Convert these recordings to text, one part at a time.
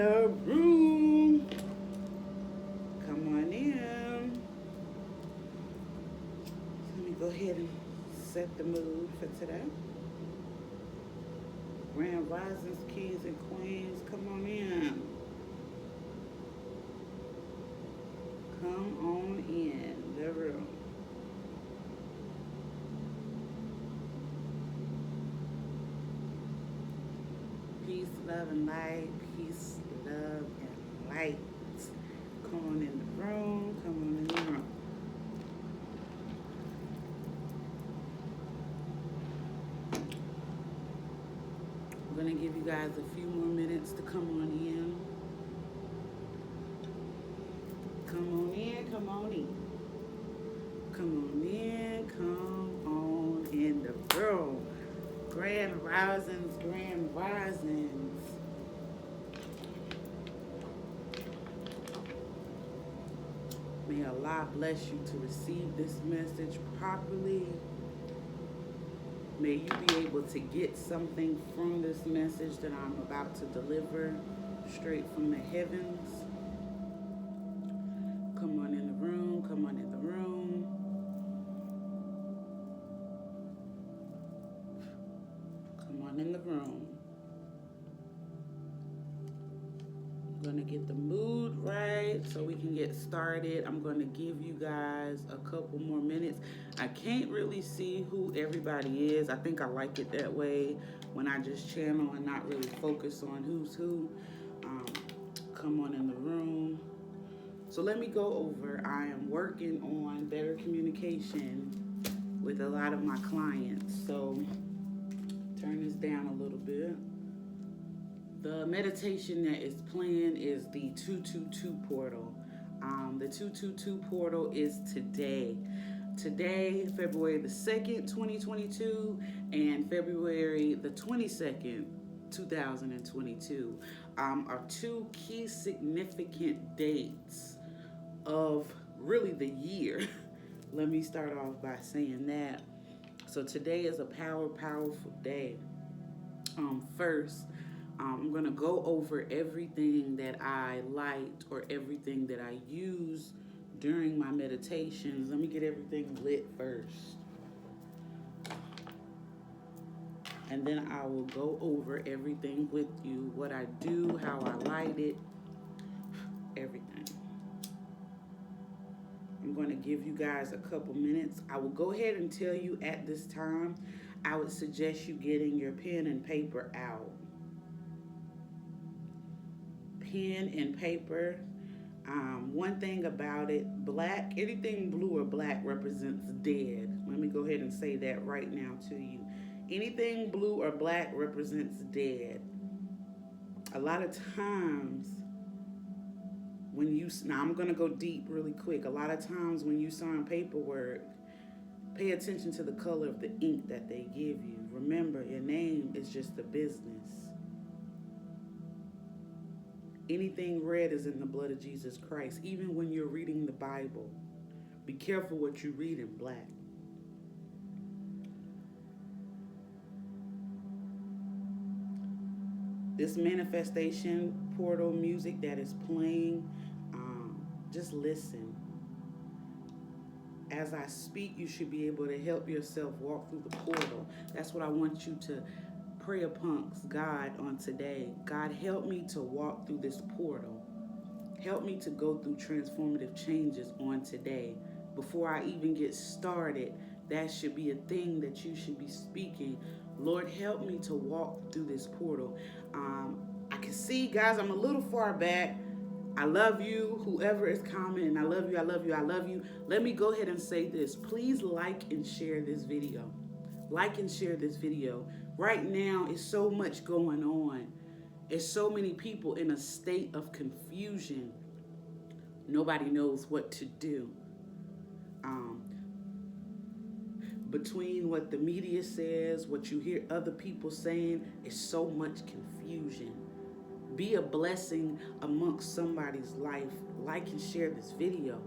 The room. Come on in. Let me go ahead and set the mood for today. Grand Risings, Kings and Queens, come on in. Come on in the room. Peace, love, and light. Peace, love, and light. Come on in the room. Come on in the room. I'm going to give you guys a few more minutes to come on in. Come on in, come on in. Come on in, come on in the room. Grand risings, grand risings. May Allah bless you to receive this message properly. May you be able to get something from this message that I'm about to deliver straight from the heavens. Come on in the room, come on in the room. Come on in the room. I'm going to get the mood right so we can get started. I'm going to give you guys a couple more minutes. I can't really see who everybody is. I think I like it that way when I just channel and not really focus on who's who. Come on in the room. So let me go over. I am working on better communication with a lot of my clients. So turn this down a little bit. The meditation that is playing is the 222 portal. The 222 portal is today. Today, February the 2nd, 2022, and February the 22nd, 2022, are two key significant dates of really the year. Let me start off by saying that. So today is a powerful day. First, I'm going to go over everything that I liked or everything that I used during my meditations. Let me get everything lit first. And then I will go over everything with you, what I do, how I light it, everything. I'm going to give you guys a couple minutes. I will go ahead and tell you at this time, I would suggest you getting your pen and paper out. Pen and paper. One thing about it, black, anything blue or black represents dead. Let me go ahead and say that right now to you. Anything blue or black represents dead. A lot of times when you, now I'm going to go deep really quick. A lot of times when you sign paperwork, pay attention to the color of the ink that they give you. Remember, your name is just a business. Anything red is in the blood of Jesus Christ. Even when you're reading the Bible, be careful what you read in black. This manifestation portal music that is playing, just listen. As I speak, you should be able to help yourself walk through the portal. That's what I want you to pray amongst God on today. God, help me to walk through this portal. Help me to go through transformative changes on today. Before I even get started, that should be a thing that you should be speaking. Lord, help me to walk through this portal. I can see, guys, I'm a little far back. I love you, whoever is commenting. I love you, I love you, I love you. Let me go ahead and say this. Please like and share this video. Like and share this video. Right now, it's so much going on. It's so many people in a state of confusion. Nobody knows what to do. Between what the media says, what you hear other people saying, is so much confusion. Be a blessing amongst somebody's life. Like and share this video.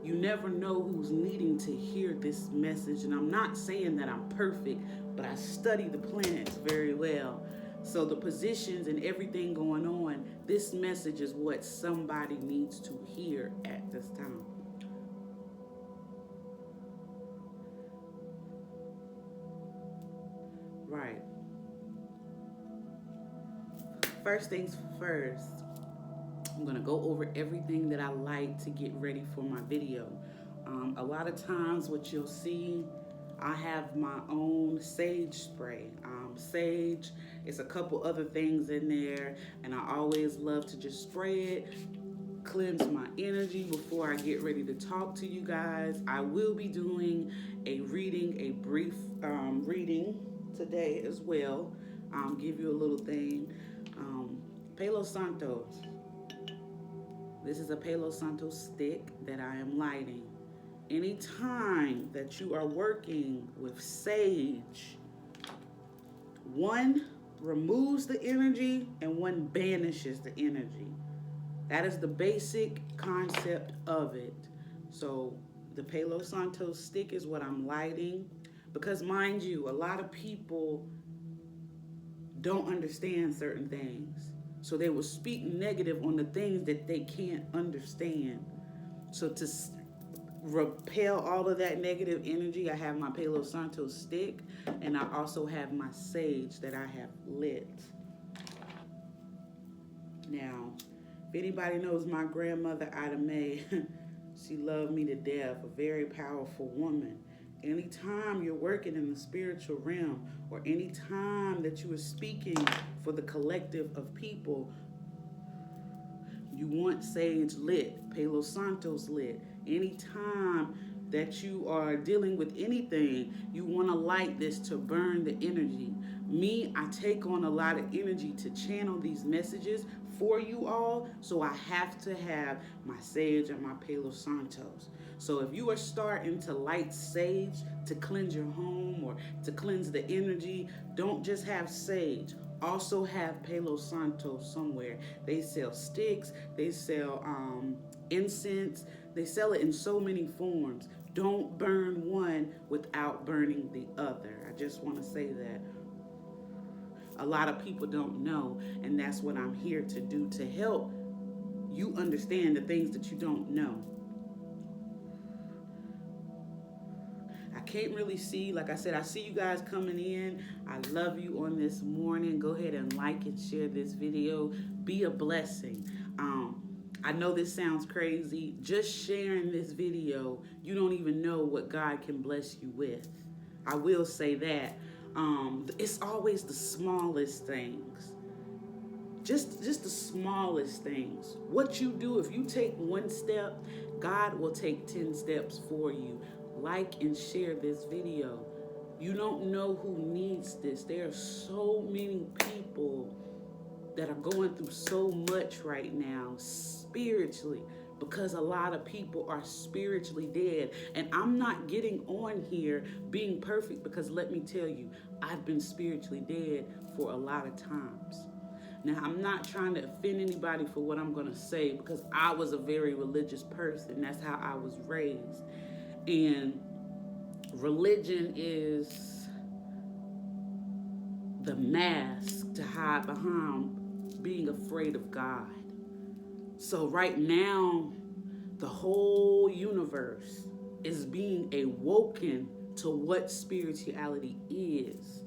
You never know who's needing to hear this message. And I'm not saying that I'm perfect, but I study the planets very well. So the positions and everything going on, this message is what somebody needs to hear at this time. Right. First things first, I'm going to go over everything that I like to get ready for my video. A lot of times what you'll see, I have my own sage spray. Sage is a couple other things in there, and I always love to just spray it, cleanse my energy before I get ready to talk to you guys. I will be doing a brief reading today as well. Give you a little thing. Palo Santo. This is a Palo Santo stick that I am lighting. Anytime that you are working with sage, one removes the energy and one banishes the energy. That is the basic concept of it. So the Palo Santo stick is what I'm lighting, because mind you, a lot of people don't understand certain things. So they will speak negative on the things that they can't understand. So to repel all of that negative energy, I have my Palo Santo stick, and I also have my sage that I have lit. Now, if anybody knows my grandmother, Ida Mae, she loved me to death, a very powerful woman. Anytime you're working in the spiritual realm, or anytime that you are speaking for the collective of people, you want sage lit, Palo Santo's lit. Anytime that you are dealing with anything, you want to light this to burn the energy. Me, I take on a lot of energy to channel these messages for you all, so I have to have my sage and my Palo Santos. So if you are starting to light sage to cleanse your home or to cleanse the energy, don't just have sage. Also have Palo Santo somewhere. They sell sticks, they sell incense, they sell it in so many forms. Don't burn one without burning the other. I just want to say that. A lot of people don't know, and that's what I'm here to do, to help you understand the things that you don't know. I can't really see, like I said, I see you guys coming in. I love you on this morning. Go ahead and like and share this video. Be a blessing. I know this sounds crazy. Just sharing this video, you don't even know what God can bless you with. I will say that. It's always the smallest things. Just the smallest things. What you do, if you take one step, God will take 10 steps for you. Like and share this video. You don't know who needs this. There are so many people that are going through so much right now spiritually, because a lot of people are spiritually dead. And I'm not getting on here being perfect, because let me tell you, I've been spiritually dead for a lot of times. Now, I'm not trying to offend anybody for what I'm going to say, because I was a very religious person. That's how I was raised. And religion is the mask to hide behind being afraid of God. So right now, the whole universe is being awoken to what spirituality is.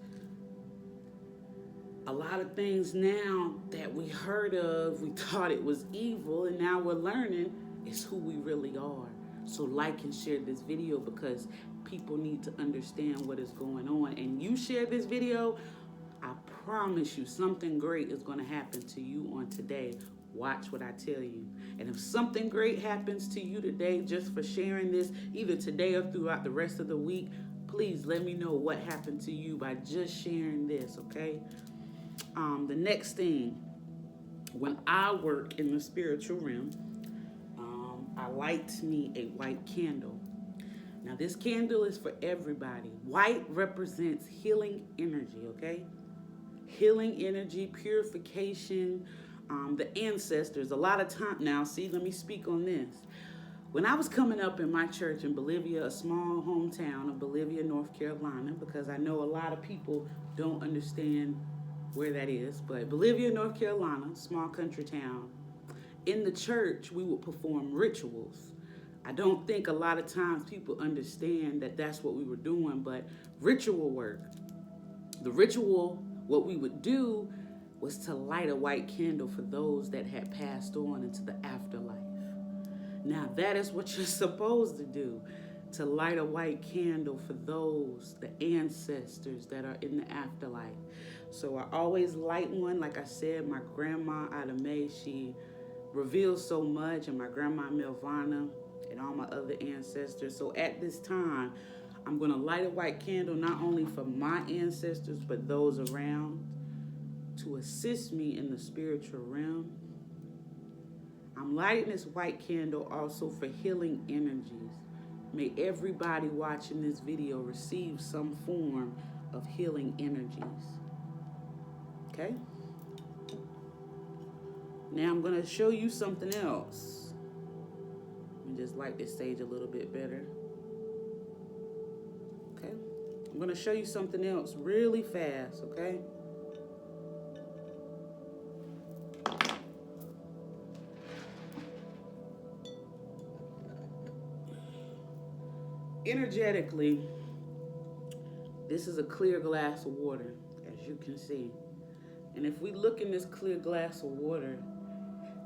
A lot of things now that we heard of, we thought it was evil, and now we're learning is who we really are. So like and share this video, because people need to understand what is going on. And you share this video, I promise you something great is going to happen to you on today. Watch what I tell you. And if something great happens to you today just for sharing this, either today or throughout the rest of the week, please let me know what happened to you by just sharing this, okay? The next thing, when I work in the spiritual realm, I light me a white candle. Now, this candle is for everybody. White represents healing energy, okay? Healing energy, purification, the ancestors. A lot of time now, see, let me speak on this. When I was coming up in my church in Bolivia, a small hometown of Bolivia, North Carolina, because I know a lot of people don't understand where that is, but Bolivia, North Carolina, small country town. In the church, we would perform rituals. I don't think a lot of times people understand that that's what we were doing, but ritual work. The ritual, what we would do was to light a white candle for those that had passed on into the afterlife. Now, that is what you're supposed to do, to light a white candle for those, the ancestors that are in the afterlife. So I always light one. Like I said, my grandma Ida Mae, she reveals so much, and my grandma Melvana and all my other ancestors. So at this time, I'm going to light a white candle not only for my ancestors, but those around, to assist me in the spiritual realm. I'm lighting this white candle also for healing energies. May everybody watching this video receive some form of healing energies. Okay? Now I'm going to show you something else. Let me just light this stage a little bit better. Okay? I'm going to show you something else really fast, okay? Energetically, this is a clear glass of water, as you can see. And if we look in this clear glass of water,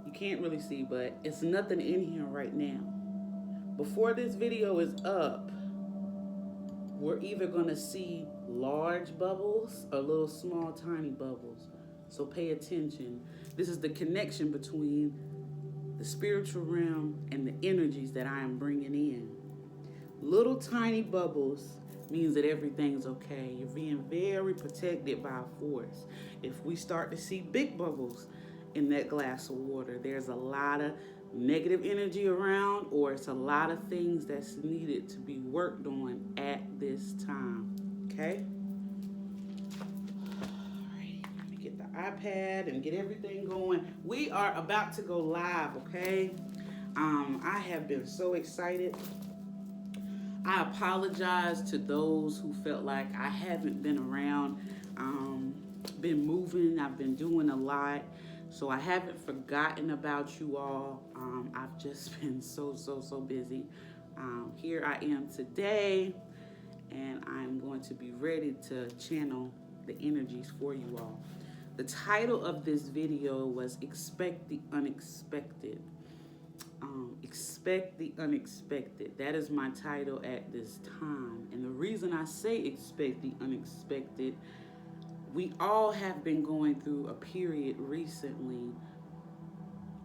you can't really see, but it's nothing in here right now. Before this video is up, we're either gonna see large bubbles or little small tiny bubbles. So pay attention. This is the connection between the spiritual realm and the energies that I am bringing in. Little tiny bubbles means that everything's okay. You're being very protected by a force. If we start to see big bubbles in that glass of water, there's a lot of negative energy around, or it's a lot of things that's needed to be worked on at this time. Okay? Alrighty, let me get the iPad and get everything going. We are about to go live, okay? I have been so excited. I apologize to those who felt like I haven't been around, been moving, I've been doing a lot, so I haven't forgotten about you all. I've just been so busy. Here I am today, and I'm going to be ready to channel the energies for you all. The title of this video was Expect the Unexpected. Expect the unexpected. That is my title at this time. And the reason I say expect the unexpected, we all have been going through a period recently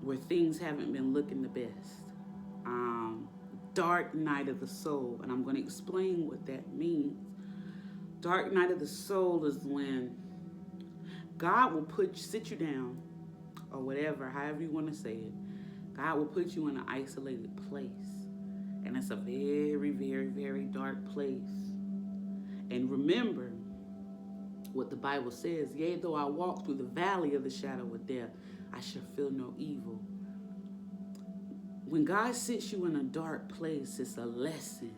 where things haven't been looking the best. Dark night of the soul. And I'm going to explain what that means. Dark night of the soul is when God will sit you down, or whatever, however you want to say it. God will put you in an isolated place. And it's a very dark place. And remember what the Bible says, yea, though I walk through the valley of the shadow of death, I shall feel no evil. When God sits you in a dark place, it's a lesson.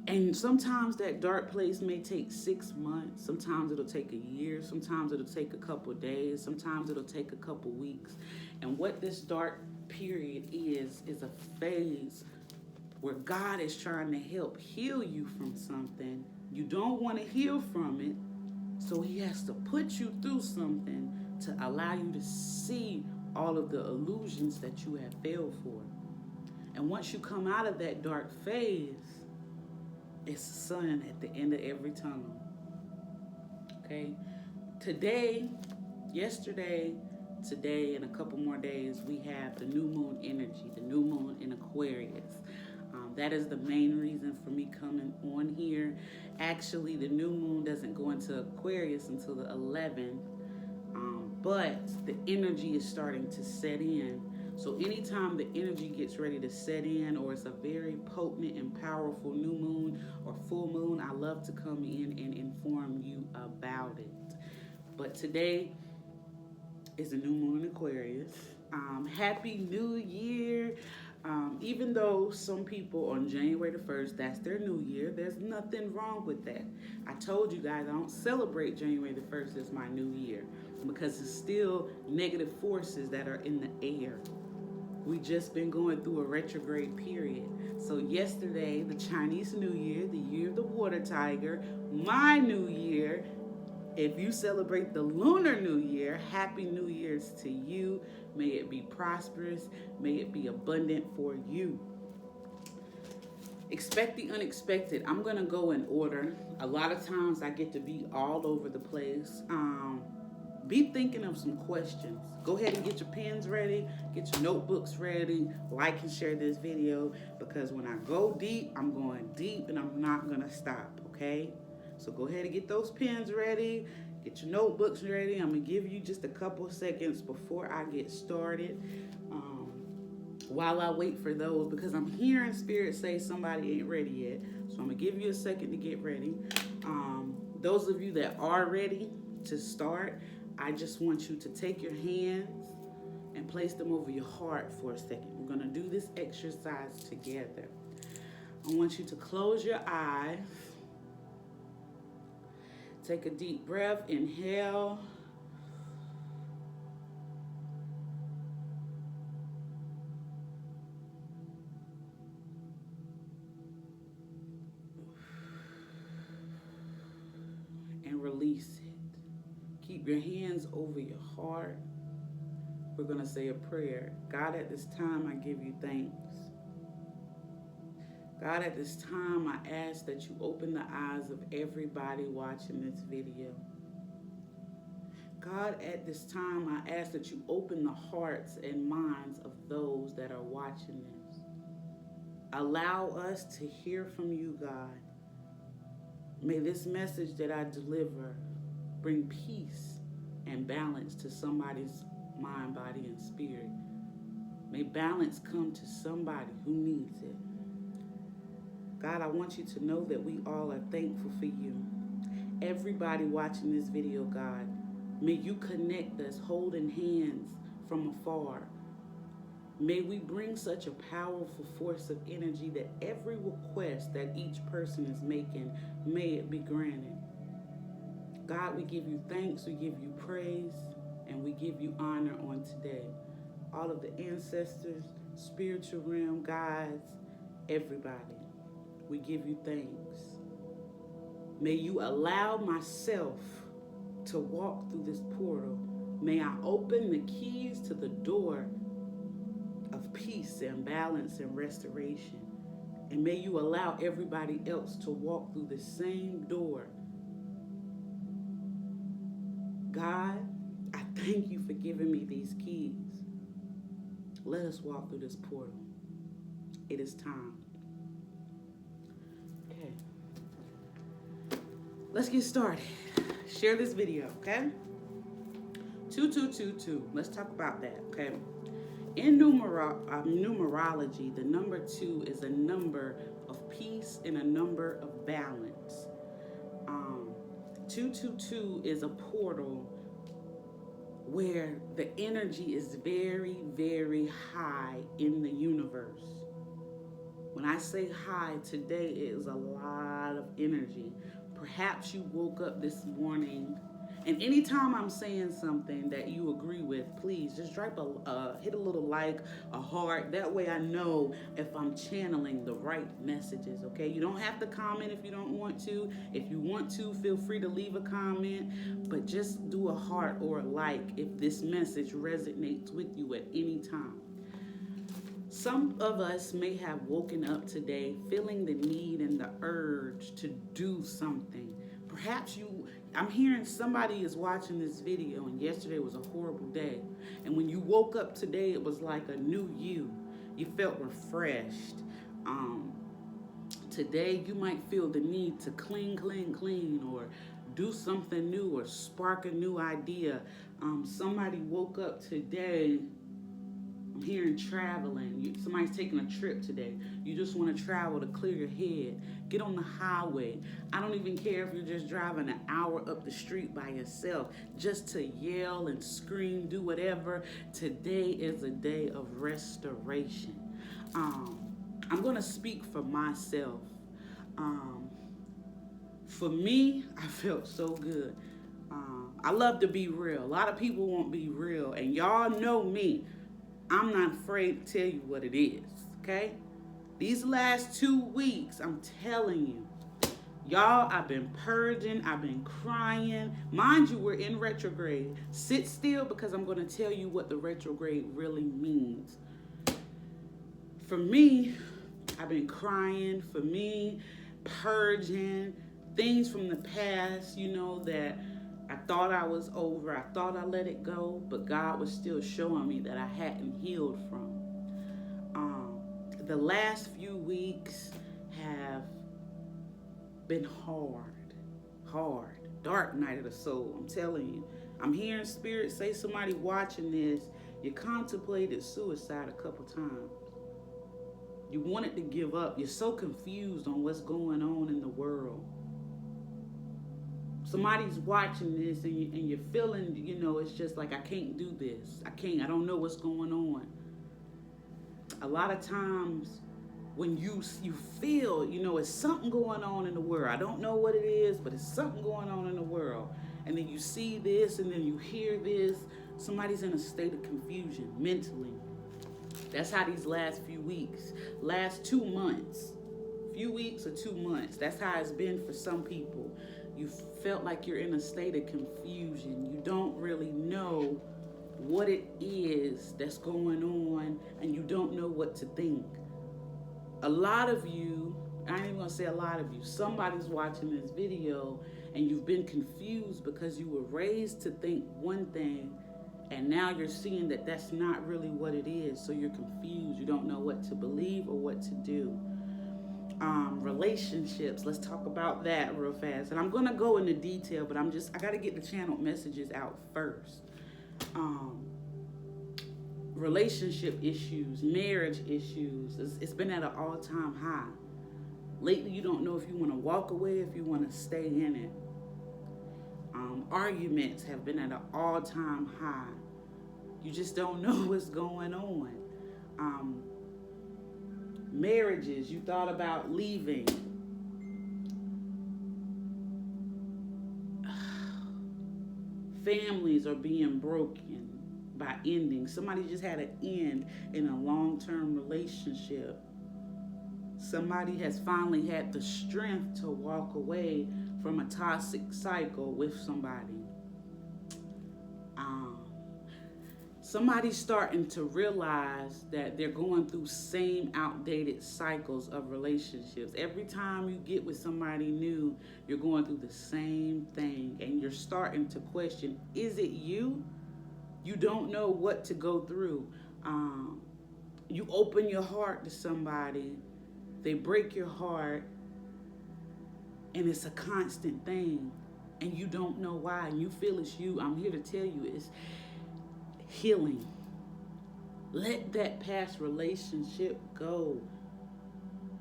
And sometimes that dark place may take 6 months. Sometimes it'll take a year. Sometimes it'll take a couple of days. Sometimes it'll take a couple of weeks. And what this dark period is a phase where God is trying to help heal you from something. You don't want to heal from it, so he has to put you through something to allow you to see all of the illusions that you have failed for. And once you come out of that dark phase, it's sun at the end of every tunnel. Okay? Today, yesterday, today, and a couple more days, we have the new moon energy, the new moon in Aquarius. That is the main reason for me coming on here. Actually, the new moon doesn't go into Aquarius until the 11th, but the energy is starting to set in. So anytime the energy gets ready to set in, or it's a very potent and powerful new moon or full moon, I love to come in and inform you about it. But today is a new moon in Aquarius. Happy New Year. Even though some people on January the 1st, that's their new year, there's nothing wrong with that. I told you guys I don't celebrate January the 1st as my new year because it's still negative forces that are in the air. We just been going through a retrograde period. So yesterday, the Chinese New Year, the year of the water tiger, my new year. If you celebrate the Lunar New Year, Happy New Year's to you. May it be prosperous. May it be abundant for you. Expect the unexpected. I'm going to go in order. A lot of times I get to be all over the place. Be thinking of some questions. Go ahead and get your pens ready. Get your notebooks ready. Like and share this video because when I go deep, I'm going deep and I'm not going to stop, okay? So go ahead and get those pens ready, get your notebooks ready. I'm going to give you just a couple of seconds before I get started while I wait for those because I'm hearing Spirit say somebody ain't ready yet. So I'm going to give you a second to get ready. Those of you that are ready to start, I just want you to take your hands and place them over your heart for a second. We're going to do this exercise together. I want you to close your eyes. Take a deep breath, inhale. And release it. Keep your hands over your heart. We're going to say a prayer. God, at this time, I give you thanks. God, at this time, I ask that you open the eyes of everybody watching this video. God, at this time, I ask that you open the hearts and minds of those that are watching this. Allow us to hear from you, God. May this message that I deliver bring peace and balance to somebody's mind, body, and spirit. May balance come to somebody who needs it. God, I want you to know that we all are thankful for you. Everybody watching this video, God, may you connect us holding hands from afar. May we bring such a powerful force of energy that every request that each person is making, may it be granted. God, we give you thanks, we give you praise, and we give you honor on today. All of the ancestors, spiritual realm, guides, everybody. We give you thanks. May you allow myself to walk through this portal. May I open the keys to the door of peace and balance and restoration. And may you allow everybody else to walk through the same door. God, I thank you for giving me these keys. Let us walk through this portal. It is time. Let's get started. Share this video, okay? 2222. Let's talk about that, okay? In numerology, the number 2 is a number of peace and a number of balance. 222 is a portal where the energy is very, very high in the universe. When I say high, today it is a lot of energy. Perhaps you woke up this morning, and anytime I'm saying something that you agree with, please just hit a little like, a heart. That way I know if I'm channeling the right messages, okay? You don't have to comment if you don't want to. If you want to, feel free to leave a comment, but just do a heart or a like if this message resonates with you at any time. Some of us may have woken up today feeling the need and the urge to do something. Perhaps I'm hearing somebody is watching this video and yesterday was a horrible day. And when you woke up today, it was like a new you. You felt refreshed. Today, you might feel the need to clean, or do something new or spark a new idea. Somebody woke up today. I'm hearing traveling. Somebody's taking a trip today. You just want to travel to clear your head. Get on the highway. I don't even care if you're just driving an hour up the street by yourself, just to yell and scream, do whatever. Today is a day of restoration. I'm going to speak for myself. Um, for me, I felt so good. I love to be real. A lot of people won't be real, and y'all know me. I'm not afraid to tell you what it is, okay? These last 2 weeks, I'm telling you, y'all, I've been purging, I've been crying. Mind you, we're in retrograde. Sit still because I'm going to tell you what the retrograde really means. For me, I've been crying. For me, purging things from the past, that I thought I was over. I thought I let it go, but God was still showing me that I hadn't healed from. The last few weeks have been hard. Dark night of the soul, I'm telling you. I'm hearing spirit say, somebody watching this, you contemplated suicide a couple times. You wanted to give up. You're so confused on what's going on in the world. Somebody's watching this and you're feeling, it's just like, I can't do this. I don't know what's going on. A lot of times when you feel, it's something going on in the world. I don't know what it is, but it's something going on in the world. And then you see this and then you hear this. Somebody's in a state of confusion mentally. That's how these last few weeks, last 2 months, few weeks or 2 months, that's how it's been for some people. You felt like you're in a state of confusion. You don't really know what it is that's going on, and you don't know what to think. A lot of you, I ain't even gonna say a lot of you, somebody's watching this video and you've been confused because you were raised to think one thing, and now you're seeing that that's not really what it is. So you're confused. You don't know what to believe or what to do. Relationships. Let's talk about that real fast. And I'm going to go into detail, but I got to get the channeled messages out first. Relationship issues, marriage issues. It's been at an all-time high. Lately, you don't know if you want to walk away, if you want to stay in it. Arguments have been at an all-time high. You just don't know what's going on. Marriages, you thought about leaving. Families are being broken by ending. Somebody just had an end in a long-term relationship. Somebody has finally had the strength to walk away from a toxic cycle with somebody. Somebody's starting to realize that they're going through same outdated cycles of relationships. Every time you get with somebody new, you're going through the same thing, and you're starting to question, is it you? You don't know what to go through. You open your heart to somebody, they break your heart, and it's a constant thing, and you don't know why, and you feel it's you. I'm here to tell you, it's healing. Let that past relationship go.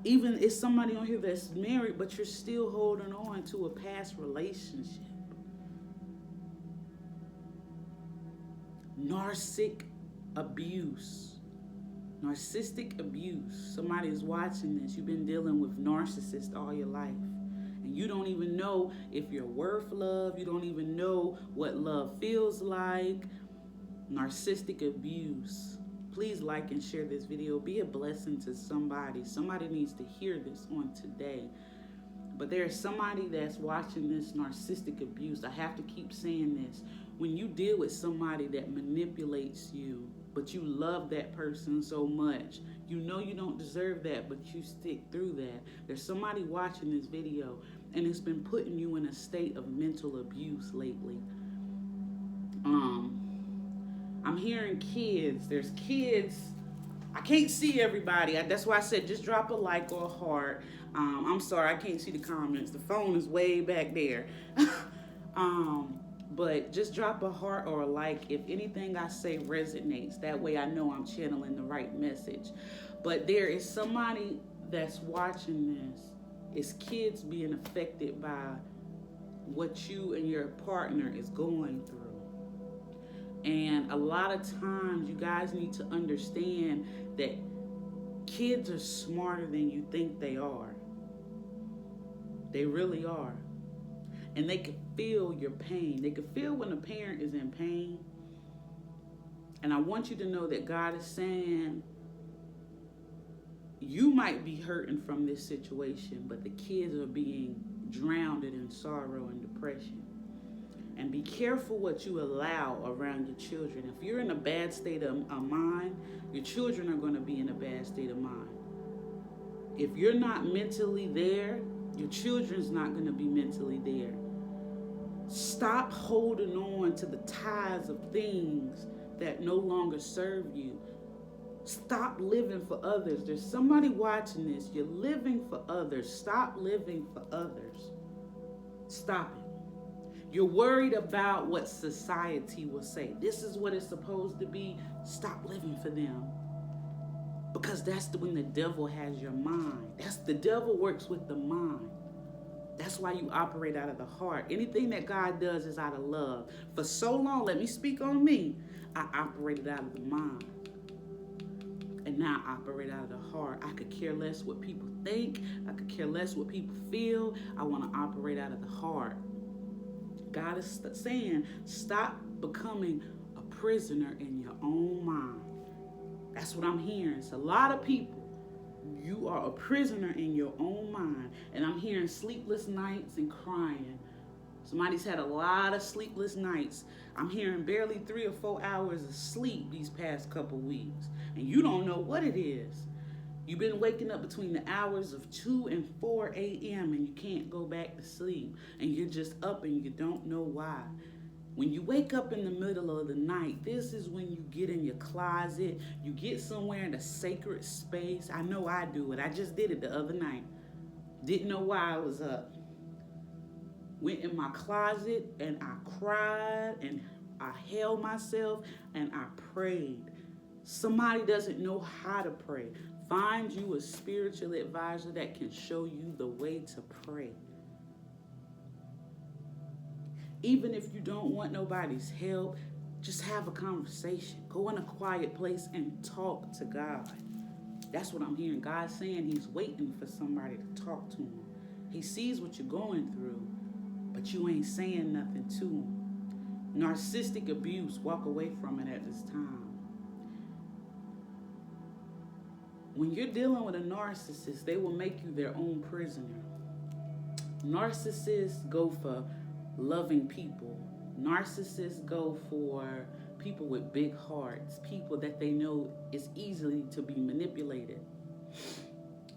Even if somebody on here that's married, but you're still holding on to a past relationship. Narcissistic abuse. Somebody is watching this. You've been dealing with narcissists all your life. And you don't even know if you're worth love. You don't even know what love feels like. Narcissistic abuse. Please like and share this video. Be a blessing to somebody. Somebody needs to hear this on today. But there's somebody that's watching this narcissistic abuse. I have to keep saying this. When you deal with somebody that manipulates you, but you love that person so much, you know you don't deserve that, but you stick through that. There's somebody watching this video, and it's been putting you in a state of mental abuse lately. I'm hearing kids. There's kids. I can't see everybody. That's why I said just drop a like or a heart. I'm sorry, I can't see the comments. The phone is way back there. But just drop a heart or a like if anything I say resonates. That way I know I'm channeling the right message. But there is somebody that's watching this. It's kids being affected by what you and your partner is going through. And a lot of times you guys need to understand that Kids are smarter than you think they are. They really are. And they can feel your pain. They can feel when a parent is in pain. And I want you to know that God is saying, you might be hurting from this situation, but the kids are being drowned in sorrow and depression. And be careful what you allow around your children. If you're in a bad state of mind, your children are going to be in a bad state of mind. If you're not mentally there, your children's not going to be mentally there. Stop holding on to the ties of things that no longer serve you. Stop living for others. There's somebody watching this. You're living for others. Stop living for others. Stop it. You're worried about what society will say. This is what it's supposed to be. Stop living for them. Because that's when the devil has your mind. The devil works with the mind. That's why you operate out of the heart. Anything that God does is out of love. For so long, let me speak on me, I operated out of the mind. And now I operate out of the heart. I could care less what people think. I could care less what people feel. I want to operate out of the heart. God is saying, stop becoming a prisoner in your own mind. That's what I'm hearing. It's a lot of people. You are a prisoner in your own mind. And I'm hearing sleepless nights and crying. Somebody's had a lot of sleepless nights. I'm hearing barely 3 or 4 hours of sleep these past couple weeks. And you don't know what it is. You've been waking up between the hours of 2 and 4 a.m. and you can't go back to sleep. And you're just up and you don't know why. When you wake up in the middle of the night, this is when you get in your closet. You get somewhere in a sacred space. I know I do it. I just did it the other night. Didn't know why I was up. Went in my closet and I cried and I held myself and I prayed. Somebody doesn't know how to pray. Find you a spiritual advisor that can show you the way to pray. Even if you don't want nobody's help, just have a conversation. Go in a quiet place and talk to God. That's what I'm hearing. God saying he's waiting for somebody to talk to him. He sees what you're going through, but you ain't saying nothing to him. Narcissistic abuse, walk away from it at this time. When you're dealing with a narcissist, they will make you their own prisoner. Narcissists go for loving people. Narcissists go for people with big hearts, people that they know is easily to be manipulated.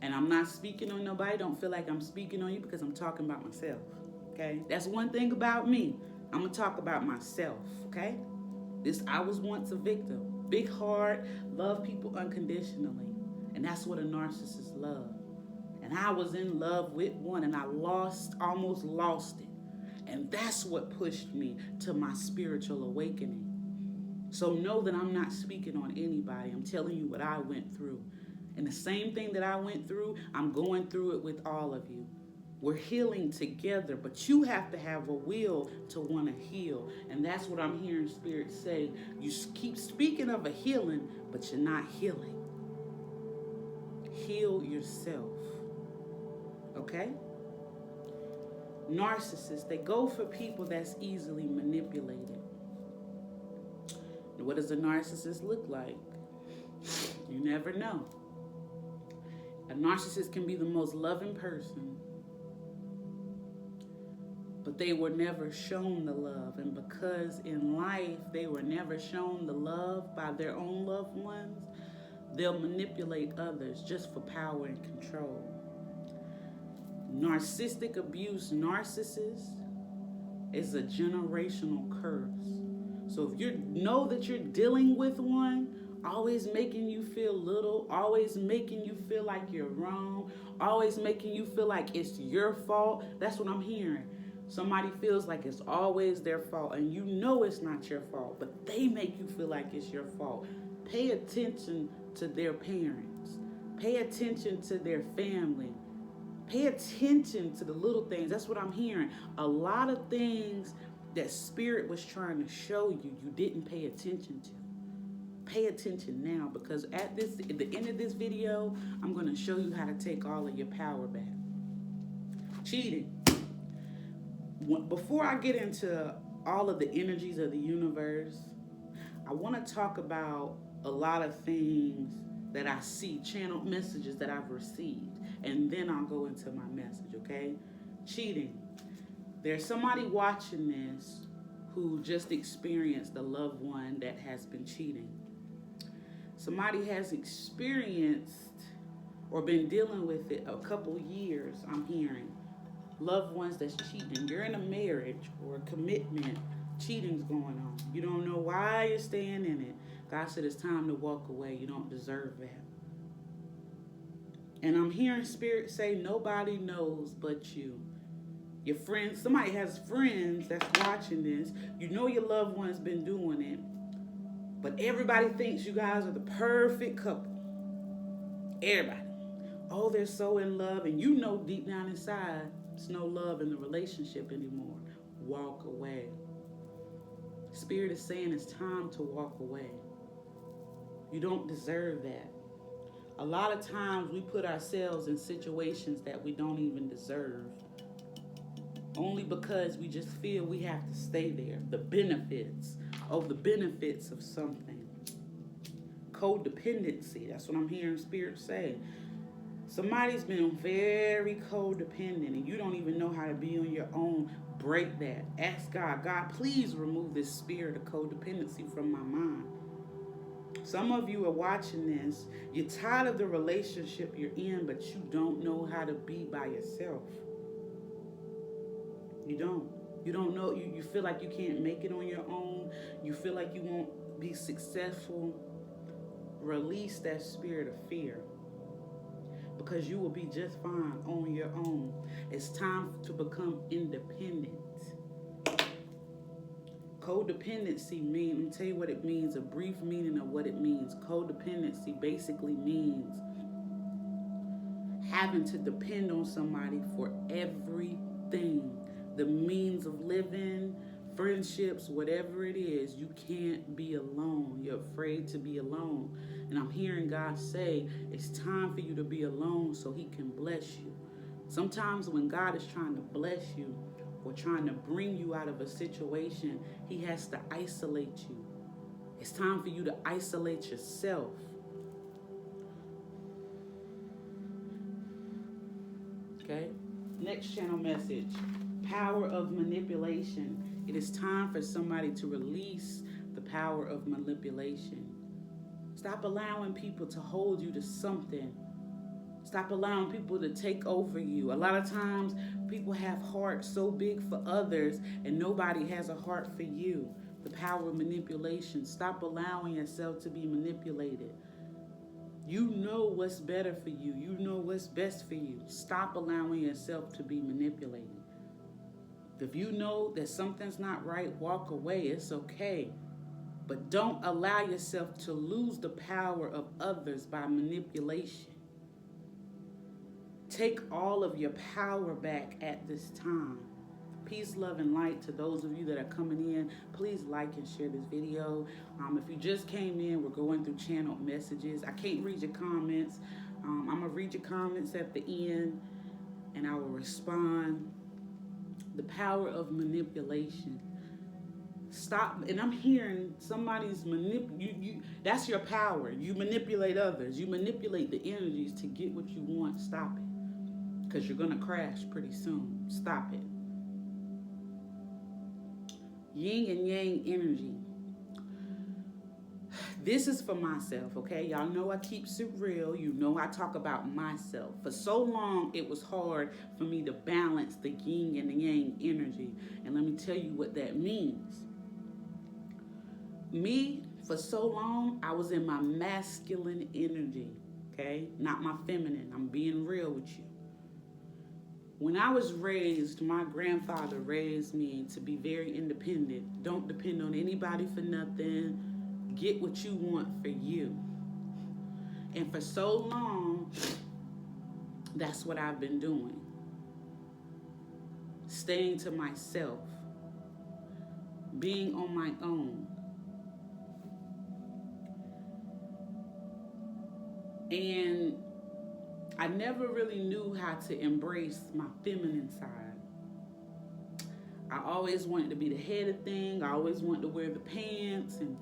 And I'm not speaking on nobody. Don't feel like I'm speaking on you because I'm talking about myself, okay? That's one thing about me. I'm going to talk about myself, okay? I was once a victim. Big heart, love people unconditionally. And that's what a narcissist loves. And I was in love with one and I almost lost it. And that's what pushed me to my spiritual awakening. So know that I'm not speaking on anybody. I'm telling you what I went through. And the same thing that I went through, I'm going through it with all of you. We're healing together, but you have to have a will to want to heal. And that's what I'm hearing Spirit say. You keep speaking of a healing, but you're not healing. Heal yourself. Okay? Narcissists, they go for people that's easily manipulated. What does a narcissist look like? You never know. A narcissist can be the most loving person, but they were never shown the love. And because in life they were never shown the love by their own loved ones, they'll manipulate others just for power and control. Narcissistic abuse, narcissists, is a generational curse. So if you know that you're dealing with one, always making you feel little, always making you feel like you're wrong, always making you feel like it's your fault, that's what I'm hearing. Somebody feels like it's always their fault, and you know it's not your fault, but they make you feel like it's your fault. Pay attention to their parents. Pay attention to their family. Pay attention to the little things. That's what I'm hearing. A lot of things that Spirit was trying to show you, you didn't pay attention to. Pay attention now, because at the end of this video, I'm going to show you how to take all of your power back. Cheating. Before I get into all of the energies of the universe, I want to talk about a lot of things that I see, channeled messages that I've received, and then I'll go into my message, okay? Cheating. There's somebody watching this who just experienced a loved one that has been cheating. Somebody has experienced or been dealing with it a couple years, I'm hearing. Loved ones that's cheating. You're in a marriage or a commitment. Cheating's going on. You don't know why you're staying in it. God said it's time to walk away. You don't deserve that. And I'm hearing Spirit say nobody knows but you. Your friends, somebody has friends that's watching this. You know your loved one's been doing it. But everybody thinks you guys are the perfect couple. Everybody. Oh, they're so in love. And you know deep down inside, there's no love in the relationship anymore. Walk away. Spirit is saying it's time to walk away. You don't deserve that. A lot of times we put ourselves in situations that we don't even deserve. Only because we just feel we have to stay there. The benefits of something. Codependency. That's what I'm hearing Spirit say. Somebody's been very codependent and you don't even know how to be on your own. Break that. Ask God, God, please remove this spirit of codependency from my mind. Some of you are watching this. You're tired of the relationship you're in, but you don't know how to be by yourself. You don't. You don't know. You feel like you can't make it on your own. You feel like you won't be successful. Release that spirit of fear, because you will be just fine on your own. It's time to become independent. Codependency means, let me tell you what it means, a brief meaning of what it means. Codependency basically means having to depend on somebody for everything. The means of living, friendships, whatever it is, you can't be alone. You're afraid to be alone. And I'm hearing God say, it's time for you to be alone so he can bless you. Sometimes when God is trying to bless you or trying to bring you out of a situation, he has to isolate you. It's time for you to isolate yourself. Okay? Next channel message. Power of manipulation. It is time for somebody to release the power of manipulation. Stop allowing people to hold you to something. Stop allowing people to take over you. A lot of times people have hearts so big for others and nobody has a heart for you. The power of manipulation. Stop allowing yourself to be manipulated. You know what's better for you. You know what's best for you. Stop allowing yourself to be manipulated. If you know that something's not right, walk away. It's okay. But don't allow yourself to lose the power of others by manipulation. Take all of your power back at this time. Peace, love, and light to those of you that are coming in. Please like and share this video. If you just came in, we're going through channeled messages. I can't read your comments. I'm going to read your comments at the end, and I will respond. The power of manipulation. Stop, and I'm hearing somebody's that's your power. You manipulate others. You manipulate the energies to get what you want. Stop it. Because you're going to crash pretty soon. Stop it. Yin and yang energy. This is for myself, okay? Y'all know I keep it real. You know I talk about myself. For so long, it was hard for me to balance the yin and the yang energy. And let me tell you what that means. Me, for so long, I was in my masculine energy, okay? Not my feminine. I'm being real with you. When I was raised, my grandfather raised me to be very independent. Don't depend on anybody for nothing. Get what you want for you. And for so long, that's what I've been doing. Staying to myself. Being on my own. And I never really knew how to embrace my feminine side. I always wanted to be the head of thing. I always wanted to wear the pants, and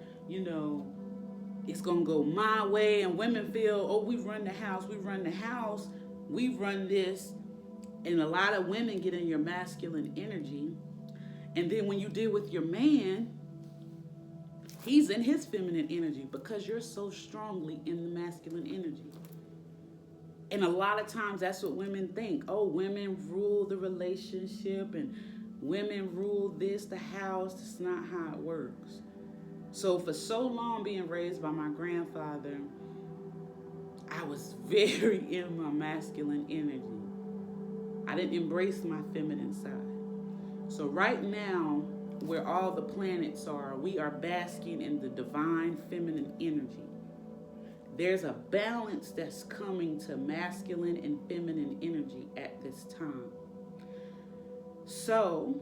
it's gonna go my way. And women feel, oh, we run the house, we run this. And a lot of women get in your masculine energy. And then when you deal with your man, he's in his feminine energy because you're so strongly in the masculine energy. And a lot of times that's what women think. Oh, women rule the relationship and women rule this, the house. That's not how it works. So for so long being raised by my grandfather, I was very in my masculine energy. I didn't embrace my feminine side. So right now, where all the planets are, we are basking in the divine feminine energy. There's a balance that's coming to masculine and feminine energy at this time. So,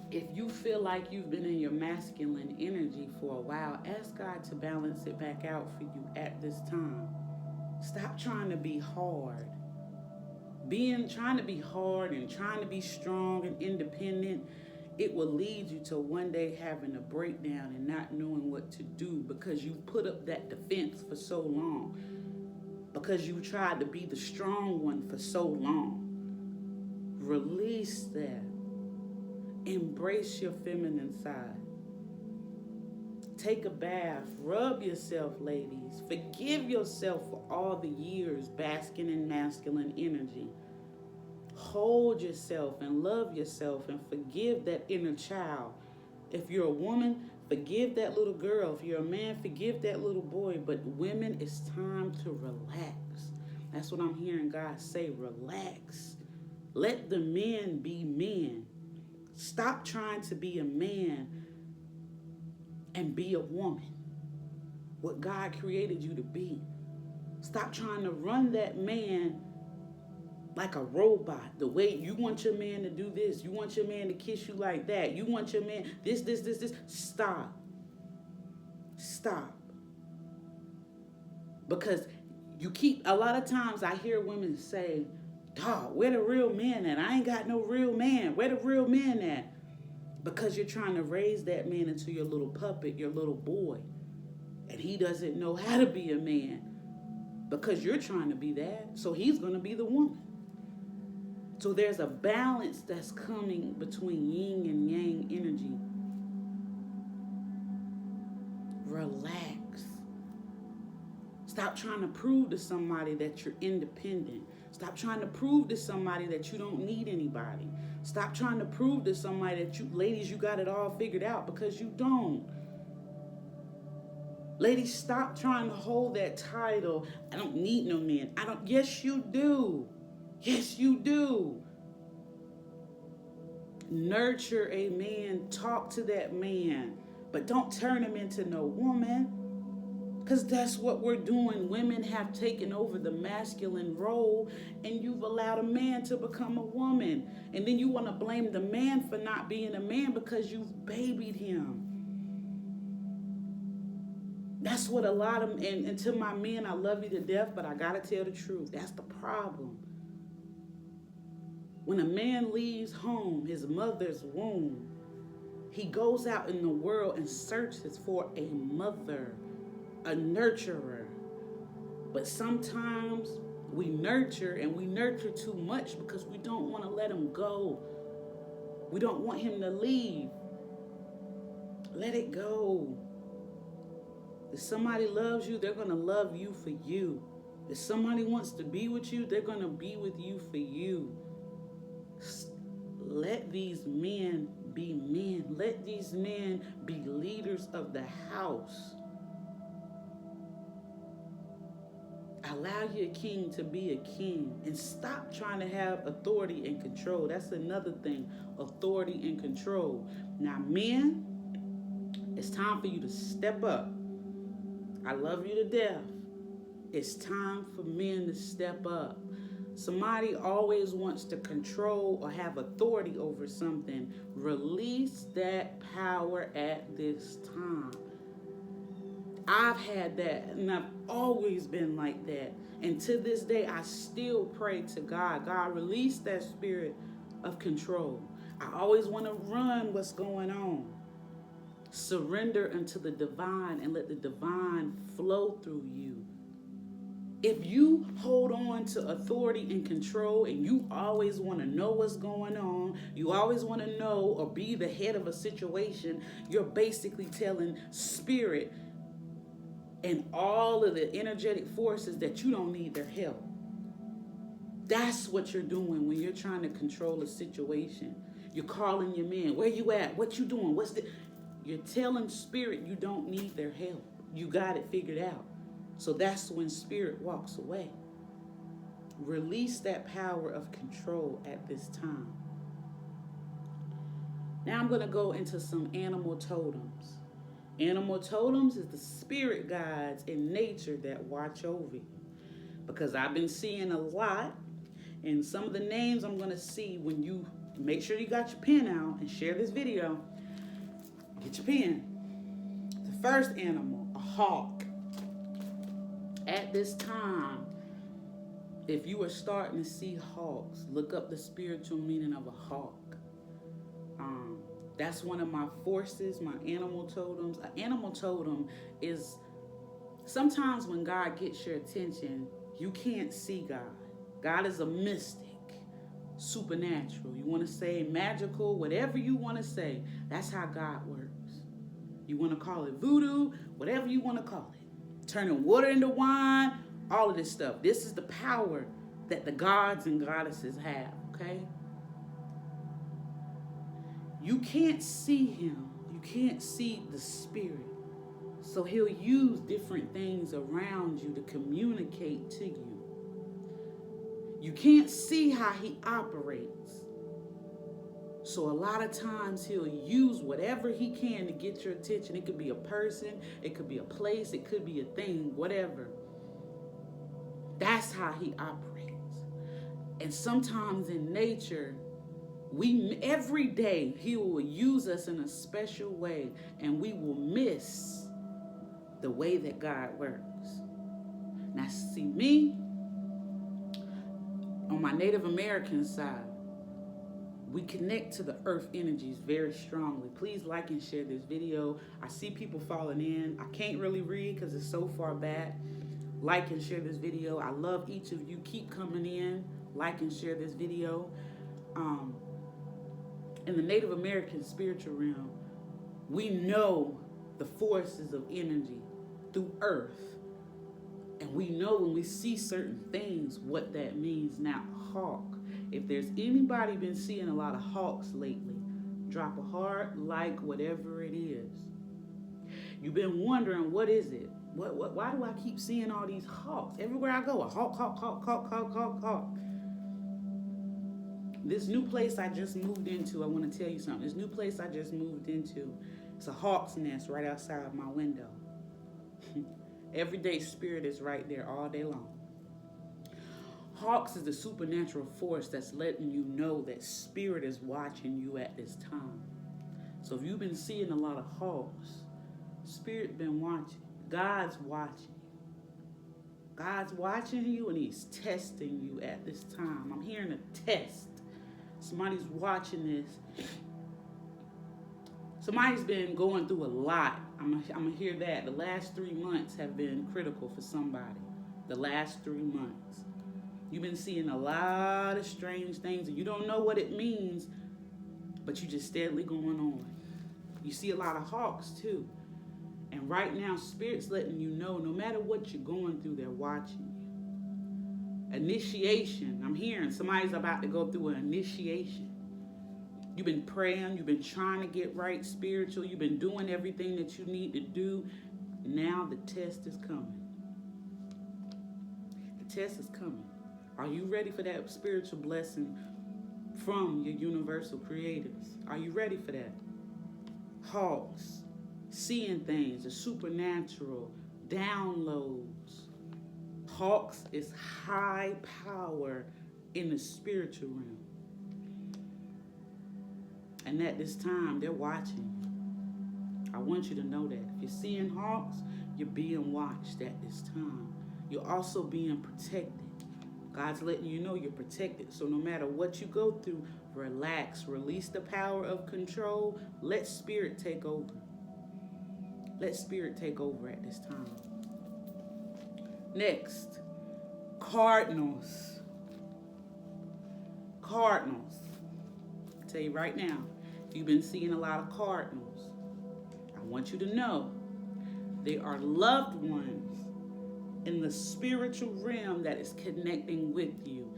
if you feel like you've been in your masculine energy for a while, ask God to balance it back out for you at this time. Stop trying to be hard. Trying to be hard and trying to be strong and independent, it will lead you to one day having a breakdown and not knowing what to do because you put up that defense for so long. Because you tried to be the strong one for so long. Release that. Embrace your feminine side. Take a bath. Rub yourself, ladies. Forgive yourself for all the years basking in masculine energy. Hold yourself and love yourself and forgive that inner child. If you're a woman, forgive that little girl. If you're a man, forgive that little boy. But women, it's time to relax. That's what I'm hearing God say, relax. Let the men be men. Stop trying to be a man and be a woman. What God created you to be. Stop trying to run that man like a robot. The way you want your man to do this. You want your man to kiss you like that. You want your man this. Stop. Stop. Because a lot of times I hear women say, dog, where the real man at? I ain't got no real man. Where the real man at? Because you're trying to raise that man into your little puppet, your little boy. And he doesn't know how to be a man. Because you're trying to be that. So he's going to be the woman. So there's a balance that's coming between yin and yang energy. Relax. Stop trying to prove to somebody that you're independent. Stop trying to prove to somebody that you don't need anybody. Stop trying to prove to somebody that ladies, you got it all figured out, because you don't. Ladies, stop trying to hold that title. I don't need no man. Yes, you do. Yes, you do. Nurture a man. Talk to that man. But don't turn him into no woman. Because that's what we're doing. Women have taken over the masculine role, and you've allowed a man to become a woman. And then you want to blame the man for not being a man because you've babied him. That's what a lot of, and to my men, I love you to death, but I got to tell the truth. That's the problem. When a man leaves home, his mother's womb, he goes out in the world and searches for a mother, a nurturer. But sometimes we nurture, and we nurture too much because we don't want to let him go. We don't want him to leave. Let it go. If somebody loves you, they're going to love you for you. If somebody wants to be with you, they're going to be with you for you. Let these men be men. Let these men be leaders of the house. Allow your king to be a king, and stop trying to have authority and control. That's another thing, authority and control. Now, men, it's time for you to step up. I love you to death. It's time for men to step up. Somebody always wants to control or have authority over something. Release that power at this time. I've had that, and I've always been like that. And to this day, I still pray to God. God, release that spirit of control. I always want to run what's going on. Surrender unto the divine and let the divine flow through you. If you hold on to authority and control and you always want to know what's going on, you always want to know or be the head of a situation, you're basically telling spirit and all of the energetic forces that you don't need their help. That's what you're doing when you're trying to control a situation. You're calling your men. Where you at? What you doing? What's the... You're telling spirit you don't need their help. You got it figured out. So that's when spirit walks away. Release that power of control at this time. Now I'm going to go into some animal totems. Animal totems is the spirit guides in nature that watch over you. Because I've been seeing a lot, and some of the names I'm going to see when you make sure you got your pen out and share this video. Get your pen. The first animal, a hawk. At this time, if you are starting to see hawks, look up the spiritual meaning of a hawk. That's one of my forces, my animal totems. An animal totem is sometimes when God gets your attention, you can't see God. God is a mystic, supernatural. You want to say magical, whatever you want to say. That's how God works. You want to call it voodoo, whatever you want to call it. Turning water into wine, all of this stuff. This is the power that the gods and goddesses have, okay? You can't see him. You can't see the spirit. So he'll use different things around you to communicate to you. You can't see how he operates. So a lot of times he'll use whatever he can to get your attention. It could be a person, it could be a place, it could be a thing, whatever. That's how he operates. And sometimes in nature, every day he will use us in a special way, and we will miss the way that God works. Now see me, on my Native American side, we connect to the earth energies very strongly. Please like and share this video. I see people falling in. I can't really read because it's so far back. Like and share this video. I love each of you. Keep coming in. Like and share this video. In the Native American spiritual realm, we know the forces of energy through earth. And we know when we see certain things what that means. Now, hawk. If there's anybody been seeing a lot of hawks lately, drop a heart, like, whatever it is. You've been wondering, what is it? Why do I keep seeing all these hawks? Everywhere I go, a hawk, hawk, hawk, hawk, hawk, hawk, hawk. This new place I just moved into, I want to tell you something. This new place I just moved into, it's a hawk's nest right outside my window. Everyday spirit is right there all day long. Hawks is the supernatural force that's letting you know that spirit is watching you at this time. So if you've been seeing a lot of hawks, spirit been watching. God's watching. God's watching you and he's testing you at this time. I'm hearing a test. Somebody's watching this. Somebody's been going through a lot. I'm gonna hear that. The last 3 months have been critical for somebody. The last 3 months. You've been seeing a lot of strange things and you don't know what it means, but you just steadily going on. You see a lot of hawks too. And right now, Spirit's letting you know, no matter what you're going through, they're watching you. Initiation. I'm hearing somebody's about to go through an initiation. You've been praying. You've been trying to get right spiritual. You've been doing everything that you need to do. Now the test is coming. The test is coming. Are you ready for that spiritual blessing from your universal creators? Are you ready for that? Hawks, seeing things, the supernatural, downloads. Hawks is high power in the spiritual realm. And at this time, they're watching. I want you to know that. If you're seeing hawks, You're being watched at this time. You're also being protected. God's letting you know you're protected. So no matter what you go through, relax. Release the power of control. Let spirit take over. Let spirit take over at this time. Next, Cardinals. Cardinals. I'll tell you right now, if you've been seeing a lot of Cardinals, I want you to know they are loved ones in the spiritual realm that is connecting with you.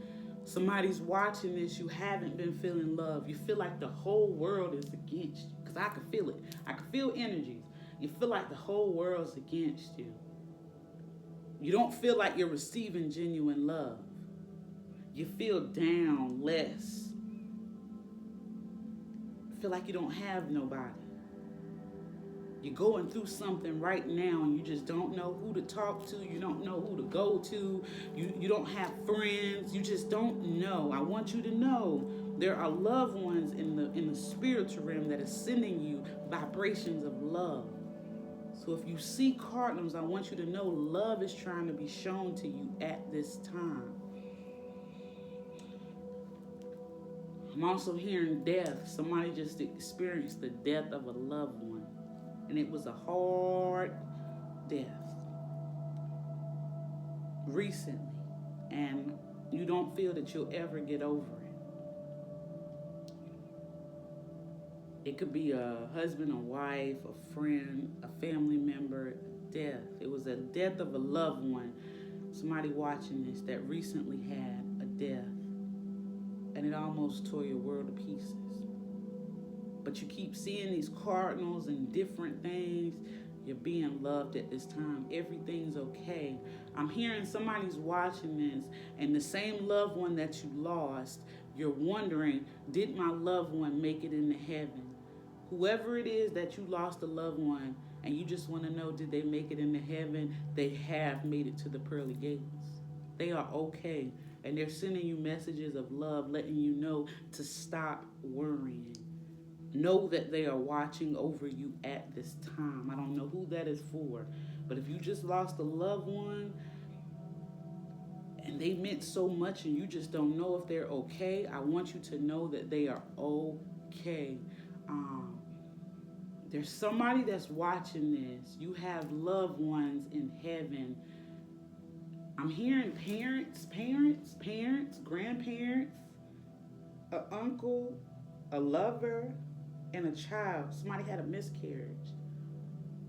Somebody's watching this, you haven't been feeling love. You feel like the whole world is against you. Because I can feel it. I can feel energies. You feel like the whole world's against you. You don't feel like you're receiving genuine love. You feel down, less. You feel like you don't have nobody. You're going through something right now and you just don't know who to talk to. You don't know who to go to. You don't have friends. You just don't know. I want you to know there are loved ones in the spiritual realm that is sending you vibrations of love. So if you see Cardinals, I want you to know love is trying to be shown to you at this time. I'm also hearing death. Somebody just experienced the death of a loved one. And it was a hard death recently. And you don't feel that you'll ever get over it. It could be a husband, a wife, a friend, a family member, death. It was a death of a loved one. Somebody watching this that recently had a death. And it almost tore your world to pieces. But you keep seeing these Cardinals and different things. You're being loved at this time. Everything's okay. I'm hearing somebody's watching this, and the same loved one that you lost, you're wondering, did my loved one make it into heaven? Whoever it is that you lost a loved one, and you just want to know, did they make it into heaven? They have made it to the pearly gates. They are okay. And they're sending you messages of love, letting you know to stop worrying. Know that they are watching over you at this time. I don't know who that is for, but if you just lost a loved one and they meant so much and you just don't know if they're okay, I want you to know that they are okay. There's somebody that's watching this. You have loved ones in heaven. I'm hearing parents, grandparents, an uncle, a lover, and a child. Somebody had a miscarriage.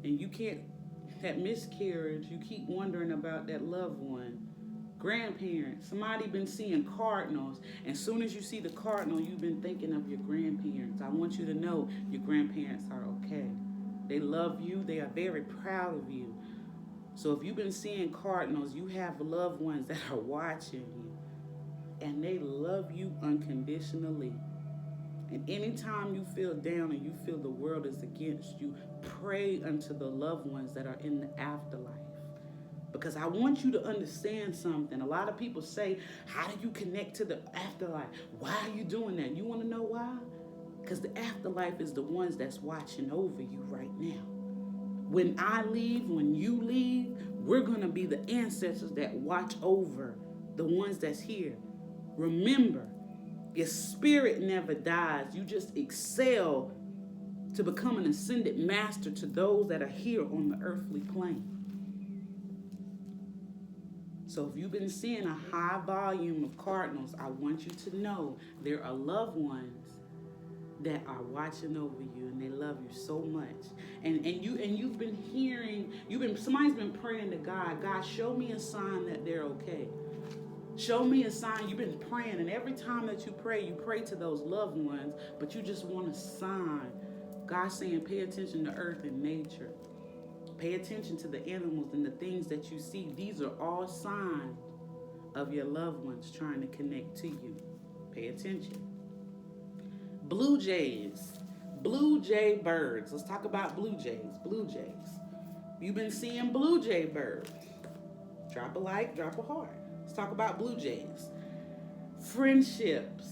And you can't, that miscarriage, you keep wondering about that loved one. Grandparents, somebody been seeing Cardinals. And as soon as you see the Cardinal, you've been thinking of your grandparents. I want you to know your grandparents are okay. They love you. They are very proud of you. So if you've been seeing Cardinals, you have loved ones that are watching you. And they love you unconditionally. And anytime you feel down and you feel the world is against you, pray unto the loved ones that are in the afterlife. Because I want you to understand something. A lot of people say, how do you connect to the afterlife? Why are you doing that? You want to know why? Because the afterlife is the ones that's watching over you right now. When I leave, when you leave, we're going to be the ancestors that watch over the ones that's here. Remember, your spirit never dies. You just excel to become an ascended master to those that are here on the earthly plane. So if you've been seeing a high volume of Cardinals, I want you to know there are loved ones that are watching over you and they love you so much. And you've been hearing, somebody's been praying to God, God, show me a sign that they're okay. Show me a sign. You've been praying, and every time that you pray to those loved ones, but you just want a sign. God's saying, pay attention to earth and nature. Pay attention to the animals and the things that you see. These are all signs of your loved ones trying to connect to you. Pay attention. Blue jays. Blue jay birds. Let's talk about blue jays. Blue jays. You've been seeing blue jay birds. Drop a like, drop a heart. Let's talk about blue jays. Friendships,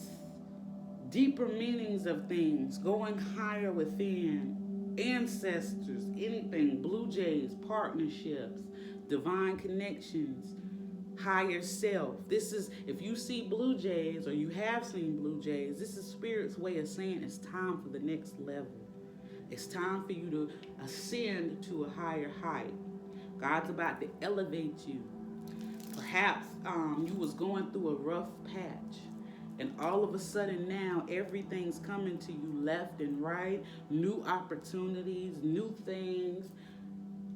deeper meanings of things, going higher within. ancestors, anything, Blue Jays, partnerships, divine connections, higher self. This is, if you see Blue Jays or you have seen Blue Jays, this is Spirit's way of saying it's time for the next level. It's time for you to ascend to a higher height. God's about to elevate you. Perhaps you was going through a rough patch, and all of a sudden now everything's coming to you left and right, new opportunities, new things.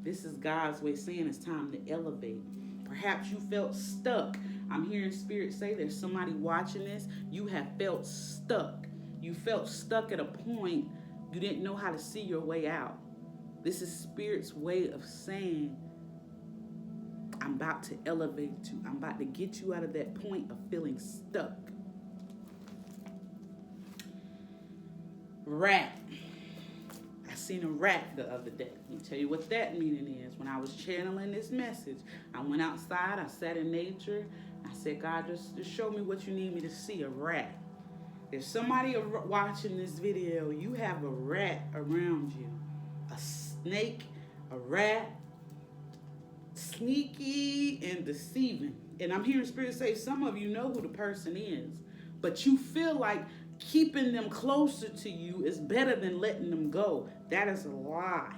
This is God's way saying it's time to elevate. Perhaps you felt stuck. I'm hearing Spirit say there's somebody watching this. You have felt stuck. You felt stuck at a point you didn't know how to see your way out. This is Spirit's way of saying, I'm about to elevate you. I'm about to get you out of that point of feeling stuck. Rat. I seen a rat the other day. Let me tell you what that meaning is. When I was channeling this message, I went outside, I sat in nature. I said, God, just show me what you need me to see, a rat. If somebody watching this video, you have a rat around you, a snake, a rat, sneaky and deceiving. And I'm hearing Spirit say some of you know who the person is, but you feel like keeping them closer to you is better than letting them go. That is a lie.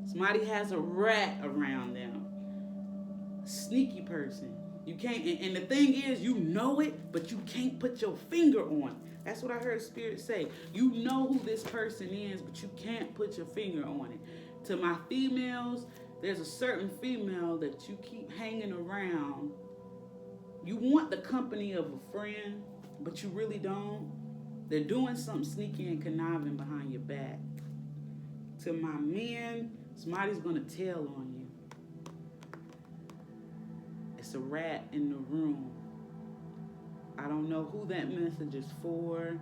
Somebody has a rat around them, a sneaky person. You can't, and the thing is, you know it, but you can't put your finger on it. That's what I heard Spirit say. You know who this person is, but you can't put your finger on it. To my females, there's a certain female that you keep hanging around. You want the company of a friend, but you really don't. They're doing something sneaky and conniving behind your back. To my men, somebody's going to tell on you. It's a rat in the room. I don't know who that message is for.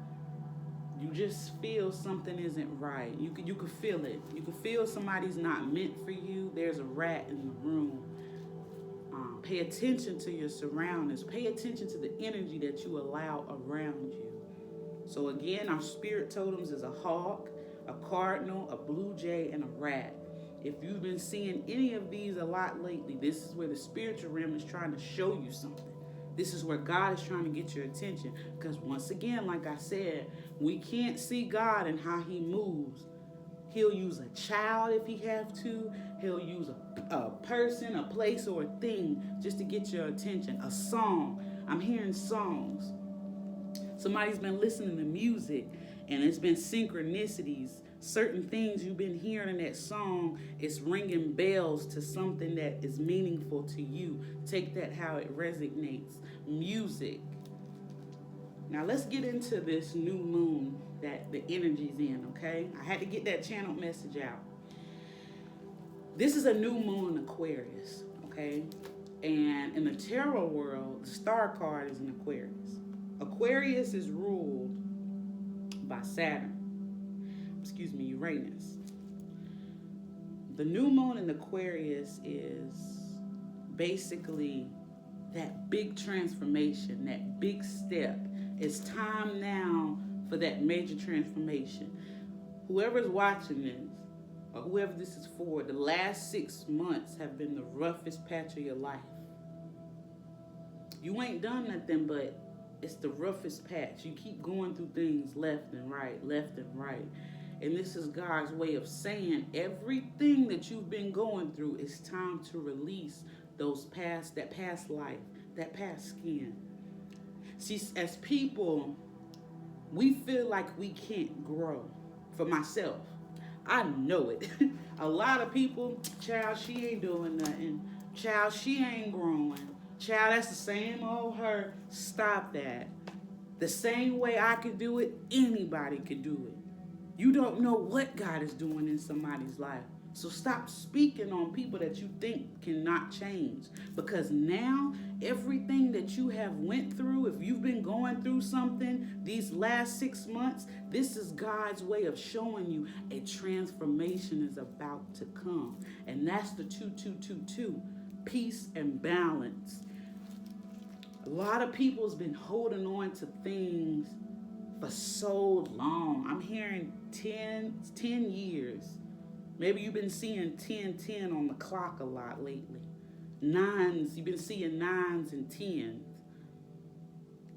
You just feel something isn't right. You can feel it. You can feel somebody's not meant for you. There's a rat in the room. Pay attention to your surroundings. Pay attention to the energy that you allow around you. So again, our spirit totems is a hawk, a cardinal, a blue jay, and a rat. If you've been seeing any of these a lot lately, this is where the spiritual realm is trying to show you something. This is where God is trying to get your attention. Because once again, like I said, we can't see God and how he moves. He'll use a child if he have to. He'll use a person, a place, or a thing just to get your attention. A song. I'm hearing songs. Somebody's been listening to music and it's been synchronicities. Certain things you've been hearing in that song is ringing bells to something that is meaningful to you. Take that how it resonates. Music. Now let's get into this new moon that the energy's in, okay? I had to get that channeled message out. This is a new moon in Aquarius, okay? And in the tarot world, the star card is in Aquarius. Aquarius is ruled by Saturn. Uranus. The new moon in Aquarius is basically that big transformation, that big step. It's time now for that major transformation. Whoever's watching this, or whoever this is for, the last 6 months have been the roughest patch of your life. You ain't done nothing, but it's the roughest patch. You keep going through things left and right, left and right. And this is God's way of saying everything that you've been going through, it's time to release that past life, that past skin. See, as people, we feel like we can't grow. For myself, I know it. A lot of people, child, she ain't doing nothing. Child, she ain't growing. Child, that's the same old her. Stop that. The same way I could do it, anybody could do it. You don't know what God is doing in somebody's life. So stop speaking on people that you think cannot change. Because now, everything that you have went through, if you've been going through something these last 6 months, this is God's way of showing you a transformation is about to come. And that's the 2222, peace and balance. A lot of people's been holding on to things for so long. I'm hearing 10 years. Maybe you've been seeing 10 on the clock a lot lately. Nines, you've been seeing 9s and 10s.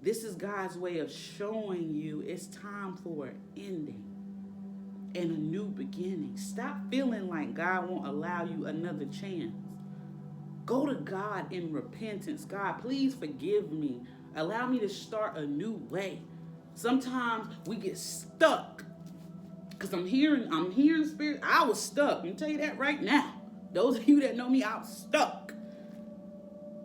This is God's way of showing you it's time for an ending and a new beginning. Stop feeling like God won't allow you another chance. Go to God in repentance. God, please forgive me. Allow me to start a new way. Sometimes we get stuck. Because I'm hearing spirit. I was stuck. I'm tell you that right now. Those of you that know me, I was stuck.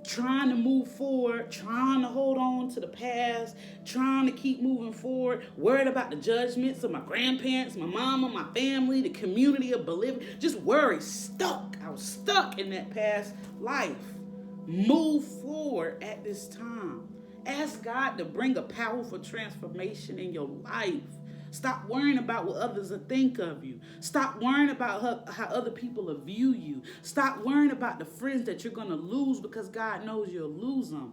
Trying to move forward, trying to hold on to the past, trying to keep moving forward, worried about the judgments of my grandparents, my mama, my family, the community of Bolivia. Just worried, stuck. I was stuck in that past life. Move forward at this time. Ask God to bring a powerful transformation in your life. Stop worrying about what others will think of you. Stop worrying about how other people will view you. Stop worrying about the friends that you're going to lose because God knows you'll lose them.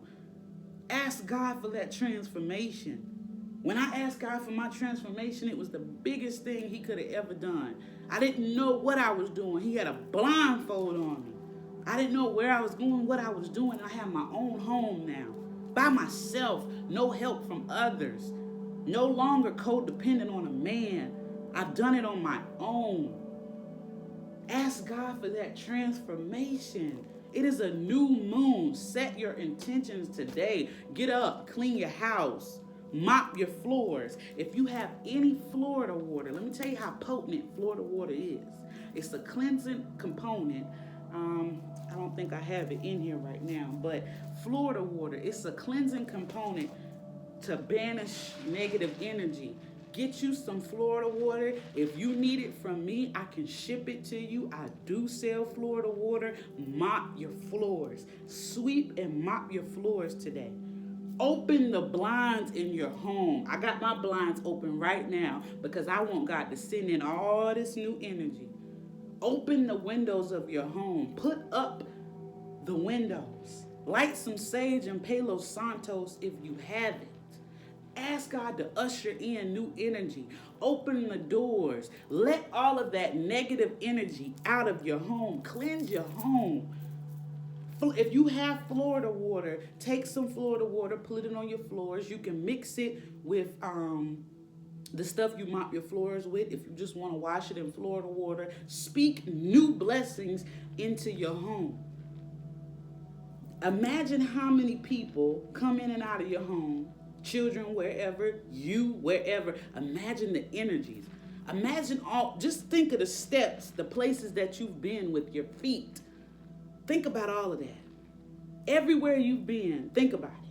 Ask God for that transformation. When I asked God for my transformation, it was the biggest thing he could have ever done. I didn't know what I was doing. He had a blindfold on me. I didn't know where I was going, what I was doing. I have my own home now. By myself, no help from others. No longer codependent on a man. I've done it on my own. Ask God for that transformation. It is a new moon. Set your intentions today. Get up, clean your house, mop your floors. If you have any Florida water, let me tell you how potent Florida water is. It's a cleansing component. I don't think I have it in here right now, but Florida water, it's a cleansing component to banish negative energy. Get you some Florida water. If you need it from me, I can ship it to you. I do sell Florida water. Mop your floors. Sweep and mop your floors today. Open the blinds in your home. I got my blinds open right now because I want God to send in all this new energy. Open the windows of your home. Put up the windows. Light some sage and Palo Santos if you have it. Ask God to usher in new energy. Open the doors. Let all of that negative energy out of your home. Cleanse your home. If you have Florida water, take some Florida water, put it on your floors. You can mix it with the stuff you mop your floors with. If you just want to wash it in Florida water, speak new blessings into your home. Imagine how many people come in and out of your home. Children wherever, you wherever. Imagine the energies. Imagine just think of the steps, the places that you've been with your feet. Think about all of that. Everywhere you've been, think about it.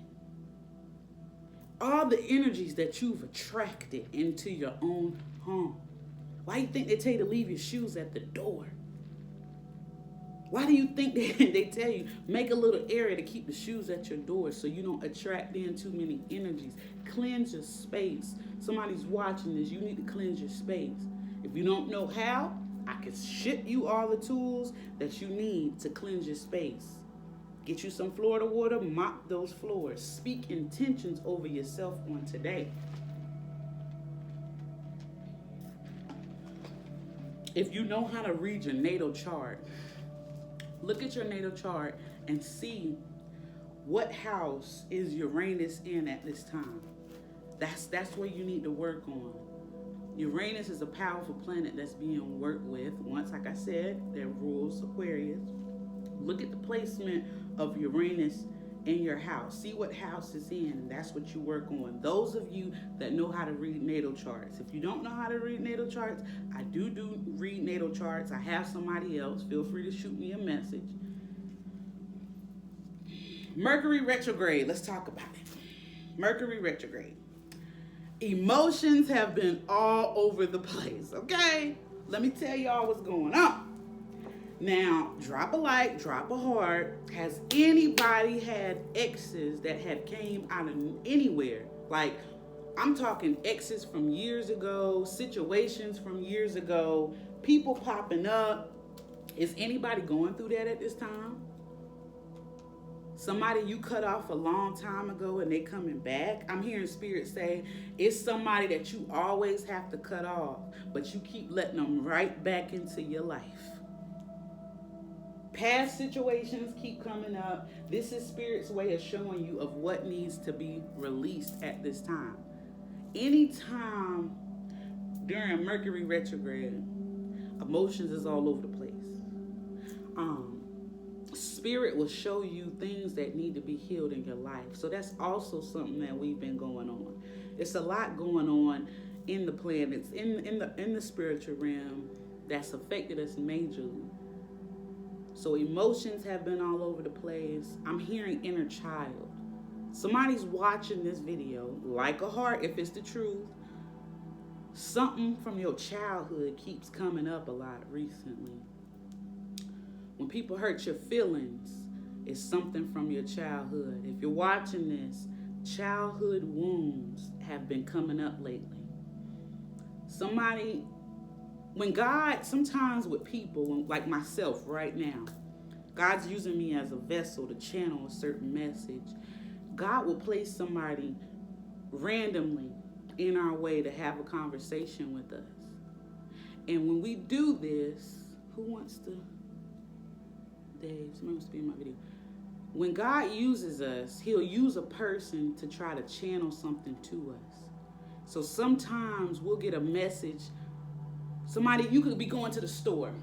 All the energies that you've attracted into your own home. Why do you think they tell you to leave your shoes at the door? Why do you think they tell you make a little area to keep the shoes at your door so you don't attract in too many energies? Cleanse your space. Somebody's watching this. You need to cleanse your space. If you don't know how, I can ship you all the tools that you need to cleanse your space. Get you some Florida water, mop those floors. Speak intentions over yourself on today. If you know how to read your natal chart, look at your natal chart and see what house is Uranus in at this time. That's where you need to work on. Uranus is a powerful planet that's being worked with. Once, like I said, that rules Aquarius. Look at the placement of Uranus in your house. See what house it's in. That's what you work on. Those of you that know how to read natal charts. If you don't know how to read natal charts, I do read natal charts. I have somebody else. Feel free to shoot me a message. Mercury retrograde. Let's talk about it. Mercury retrograde. Emotions have been all over the place, okay? Let me tell y'all what's going on. Now, drop a like, drop a heart. Has anybody had exes that have came out of anywhere? Like, I'm talking exes from years ago, situations from years ago, people popping up. Is anybody going through that at this time? Somebody you cut off a long time ago and they coming back. I'm hearing Spirit say it's somebody that you always have to cut off, but you keep letting them right back into your life. Past situations keep coming up. This is Spirit's way of showing you of what needs to be released at this time. Anytime during Mercury retrograde, emotions is all over the place. Spirit will show you things that need to be healed in your life. So that's also something that we've been going on. It's a lot going on in the planets, in the spiritual realm that's affected us majorly. So emotions have been all over the place. I'm hearing inner child. Somebody's watching this video, like a heart, if it's the truth. Something from your childhood keeps coming up a lot recently. When people hurt your feelings, it's something from your childhood. If you're watching this, childhood wounds have been coming up lately. When God, sometimes with people, like myself right now, God's using me as a vessel to channel a certain message. God will place somebody randomly in our way to have a conversation with us. And when we do this, who wants to... Dave, somebody wants to be in my video. When God uses us, he'll use a person to try to channel something to us. So sometimes we'll get a message. Somebody, you could be going to the store.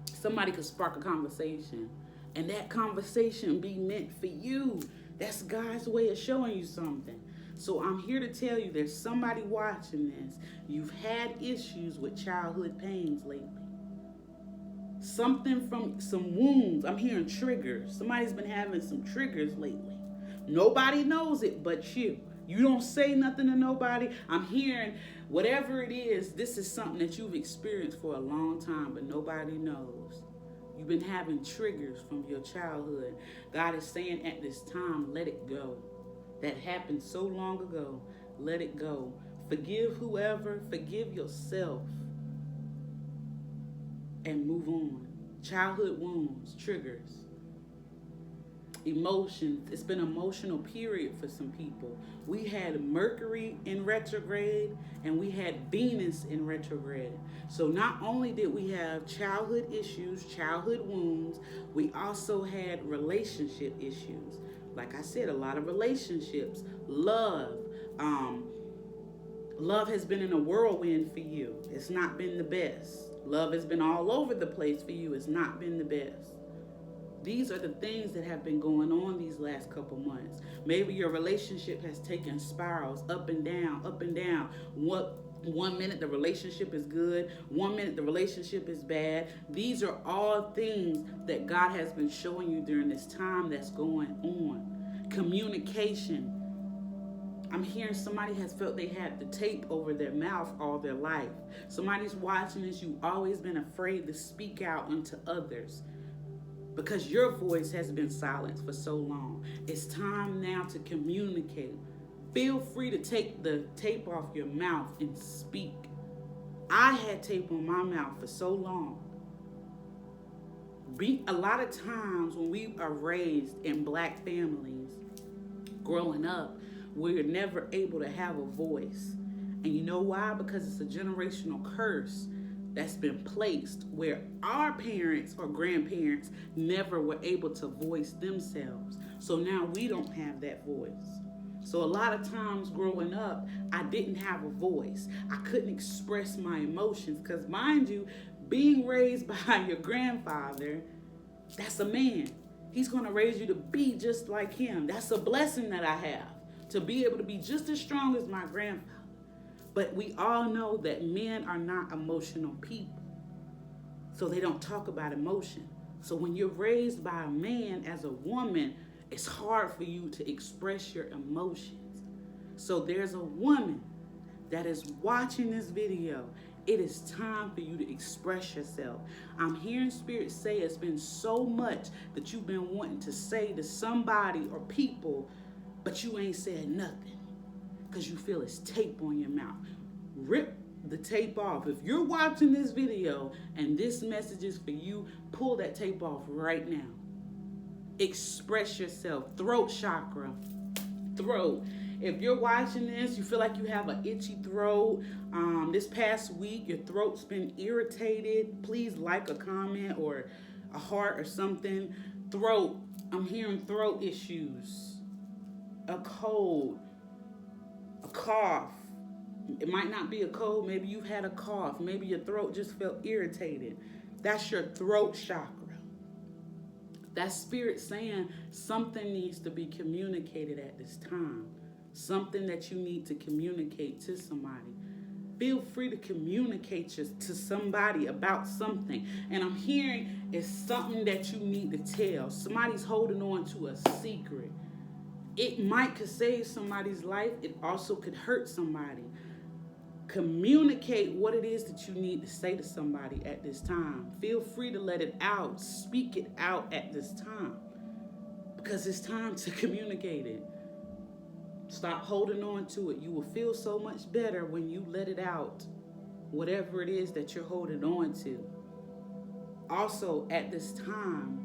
Somebody could spark a conversation. And that conversation be meant for you. That's God's way of showing you something. So I'm here to tell you there's somebody watching this. You've had issues with childhood pains lately. Something from some wounds. I'm hearing triggers. Somebody's been having some triggers lately. Nobody knows it but you. You don't say nothing to nobody. I'm hearing whatever it is, this is something that you've experienced for a long time, but nobody knows. You've been having triggers from your childhood. God is saying at this time, let it go. That happened so long ago. Let it go. Forgive whoever. Forgive yourself. And move on. Childhood wounds, triggers, emotions. It's been an emotional period for some people. We had Mercury in retrograde and we had Venus in retrograde. So not only did we have childhood issues, childhood wounds, we also had relationship issues. Like I said, a lot of relationships, love. Love has been in a whirlwind for you. It's not been the best. Love has been all over the place for you. It's not been the best. These are the things that have been going on these last couple months. Maybe your relationship has taken spirals up and down, up and down. One minute the relationship is good, 1 minute the relationship is bad. These are all things that God has been showing you during this time that's going on. Communication. I'm hearing somebody has felt they had the tape over their mouth all their life. Somebody's watching this. You've always been afraid to speak out unto others because your voice has been silenced for so long. It's time now to communicate. Feel free to take the tape off your mouth and speak. I had tape on my mouth for so long. A lot of times when we are raised in Black families, growing up, we're never able to have a voice. And you know why? Because it's a generational curse that's been placed where our parents or grandparents never were able to voice themselves. So now we don't have that voice. So a lot of times growing up, I didn't have a voice. I couldn't express my emotions because, mind you, being raised by your grandfather, that's a man. He's going to raise you to be just like him. That's a blessing that I have, to be able to be just as strong as my grandfather. But we all know that men are not emotional people. So they don't talk about emotion. So when you're raised by a man as a woman, it's hard for you to express your emotions. So there's a woman that is watching this video. It is time for you to express yourself. I'm hearing Spirit say it's been so much that you've been wanting to say to somebody or people, but you ain't said nothing because you feel it's tape on your mouth. Rip the tape off. If you're watching this video and this message is for you, pull that tape off right now. Express yourself. Throat chakra. Throat. If you're watching this, you feel like you have an itchy throat, this past week your throat's been irritated, please like a comment or a heart or something. Throat. I'm hearing throat issues. A cold. A cough. It might not be a cold. Maybe you've had a cough. Maybe your throat just felt irritated. That's your throat chakra. That's spirit saying something needs to be communicated at this time. Something that you need to communicate to somebody. Feel free to communicate to somebody about something. And I'm hearing it's something that you need to tell. Somebody's holding on to a secret. It could save somebody's life. It also could hurt somebody. Communicate what it is that you need to say to somebody at this time. Feel free to let it out. Speak it out at this time. Because it's time to communicate it. Stop holding on to it. You will feel so much better when you let it out. Whatever it is that you're holding on to. Also, at this time,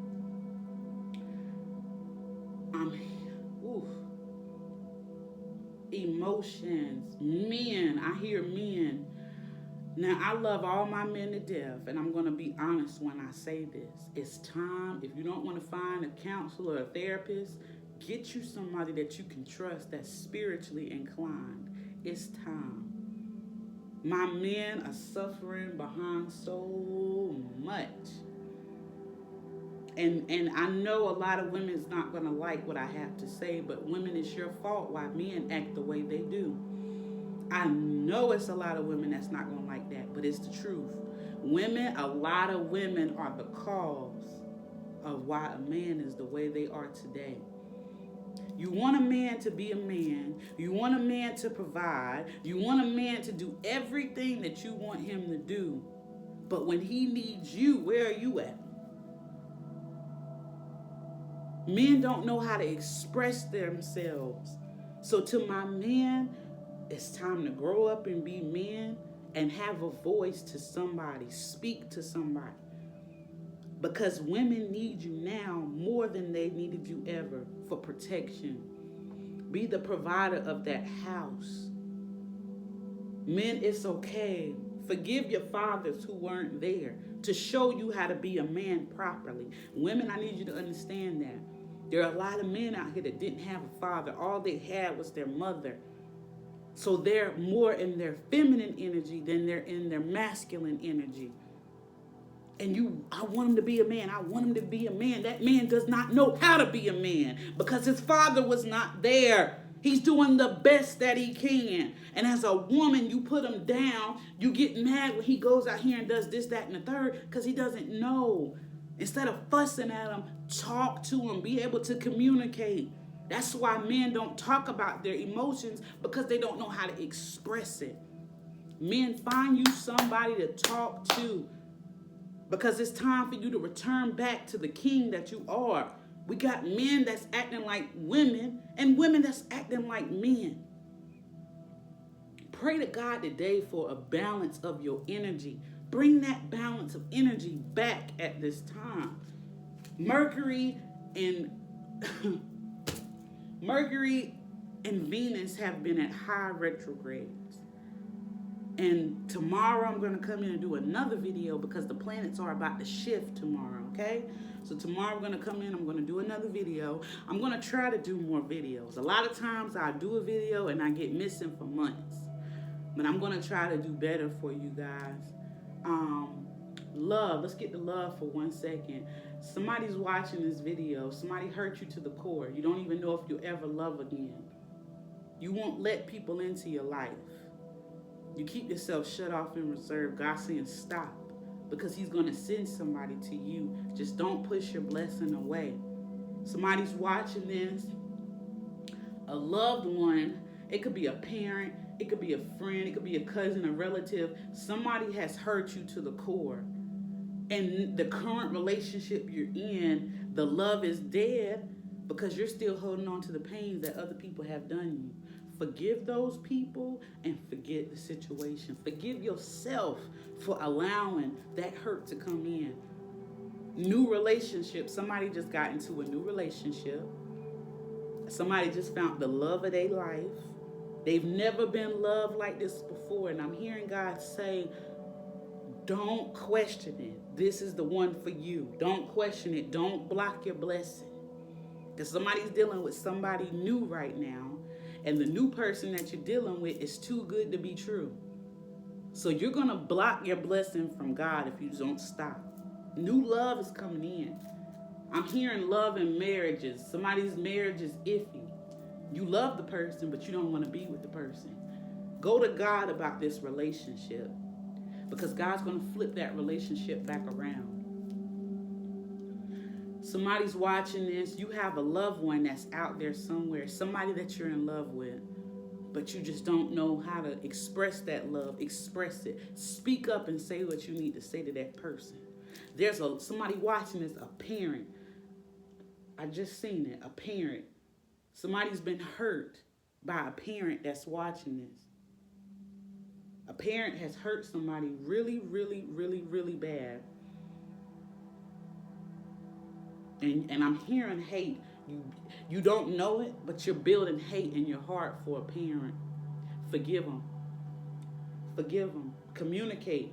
emotions, men, I hear men. Now, I love all my men to death, and I'm going to be honest when I say this. It's time, if you don't want to find a counselor or a therapist, get you somebody that you can trust that's spiritually inclined. It's time. My men are suffering behind so much. And I know a lot of women's not going to like what I have to say, but women, it's your fault why men act the way they do. I know it's a lot of women that's not going to like that, but it's the truth. A lot of women are the cause of why a man is the way they are today. You want a man to be a man. You want a man to provide. You want a man to do everything that you want him to do. But when he needs you, where are you at? Men don't know how to express themselves. So to my men, it's time to grow up and be men and have a voice to somebody. Speak to somebody. Because women need you now more than they needed you ever for protection. Be the provider of that house. Men, it's okay. Forgive your fathers who weren't there to show you how to be a man properly. Women, I need you to understand that. There are a lot of men out here that didn't have a father. All they had was their mother. So they're more in their feminine energy than they're in their masculine energy. And I want him to be a man. I want him to be a man. That man does not know how to be a man because his father was not there. He's doing the best that he can. And as a woman, you put him down. You get mad when he goes out here and does this, that, and the third because he doesn't know. Instead of fussing at him, talk to him. Be able to communicate. That's why men don't talk about their emotions because they don't know how to express it. Men, find you somebody to talk to because it's time for you to return back to the king that you are. We got men that's acting like women and women that's acting like men. Pray to God today for a balance of your energy. Bring that balance of energy back at this time. Mercury and Venus have been at high retrogrades. And tomorrow I'm going to come in and do another video because the planets are about to shift tomorrow, okay? So tomorrow I'm going to come in, I'm going to do another video. I'm going to try to do more videos. A lot of times I do a video and I get missing for months. But I'm going to try to do better for you guys. Love. Let's get to love for 1 second. Somebody's watching this video. Somebody hurt you to the core. You don't even know if you'll ever love again. You won't let people into your life. You keep yourself shut off and reserved. God's saying stop because he's going to send somebody to you. Just don't push your blessing away. Somebody's watching this. A loved one. It could be a parent. It could be a friend. It could be a cousin, a relative. Somebody has hurt you to the core. And the current relationship you're in, the love is dead because you're still holding on to the pains that other people have done you. Forgive those people and forget the situation. Forgive yourself for allowing that hurt to come in. New relationship. Somebody just got into a new relationship. Somebody just found the love of their life. They've never been loved like this before. And I'm hearing God say, don't question it. This is the one for you. Don't question it. Don't block your blessing. Because somebody's dealing with somebody new right now. And the new person that you're dealing with is too good to be true. So you're going to block your blessing from God if you don't stop. New love is coming in. I'm hearing love in marriages. Somebody's marriage is iffy. You love the person, but you don't want to be with the person. Go to God about this relationship, because God's going to flip that relationship back around. Somebody's watching this. You have a loved one that's out there somewhere, somebody that you're in love with, but you just don't know how to express that love. Express it. Speak up and say what you need to say to that person. There's somebody watching this, a parent. I just seen it, a parent. Somebody's been hurt by a parent that's watching this. A parent has hurt somebody really, really, really, really bad. And I'm hearing hate. You don't know it, but you're building hate in your heart for a parent. Forgive them. Forgive them. Communicate.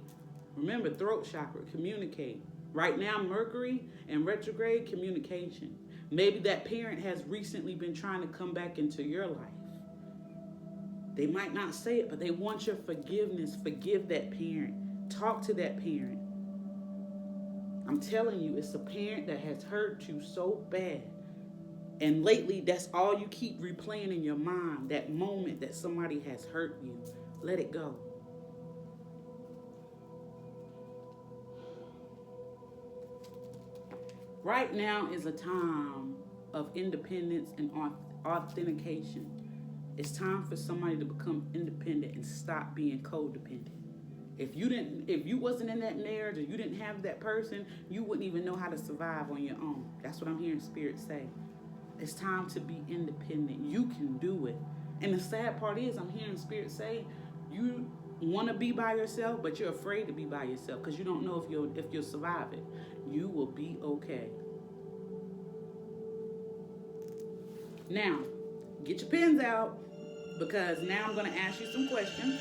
Remember, throat chakra, communicate. Right now, Mercury and retrograde, communication. Maybe that parent has recently been trying to come back into your life. They might not say it, but they want your forgiveness. Forgive that parent. Talk to that parent. I'm telling you, it's a parent that has hurt you so bad. And lately, that's all you keep replaying in your mind, that moment that somebody has hurt you. Let it go. Right now is a time of independence and authentication. It's time for somebody to become independent and stop being codependent. If you wasn't in that marriage or you didn't have that person, you wouldn't even know how to survive on your own. That's what I'm hearing Spirit say. It's time to be independent. You can do it. And the sad part is, I'm hearing Spirit say, you want to be by yourself, but you're afraid to be by yourself because you don't know if you'll survive it. You will be okay. Now, get your pens out, because now I'm going to ask you some questions.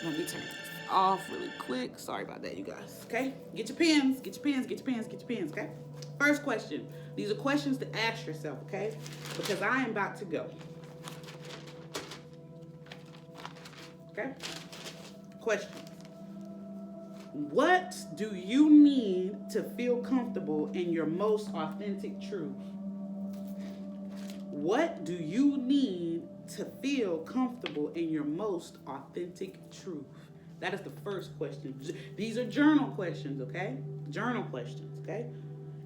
Let me turn this off really quick. Sorry about that, you guys. Okay? Get your pens. Get your pens. Get your pens. Get your pens. Okay? First question. These are questions to ask yourself, okay? Because I am about to go. Okay? Question. What do you need to feel comfortable in your most authentic truth? What do you need to feel comfortable in your most authentic truth? That is the first question. These are journal questions, okay? Journal questions, okay?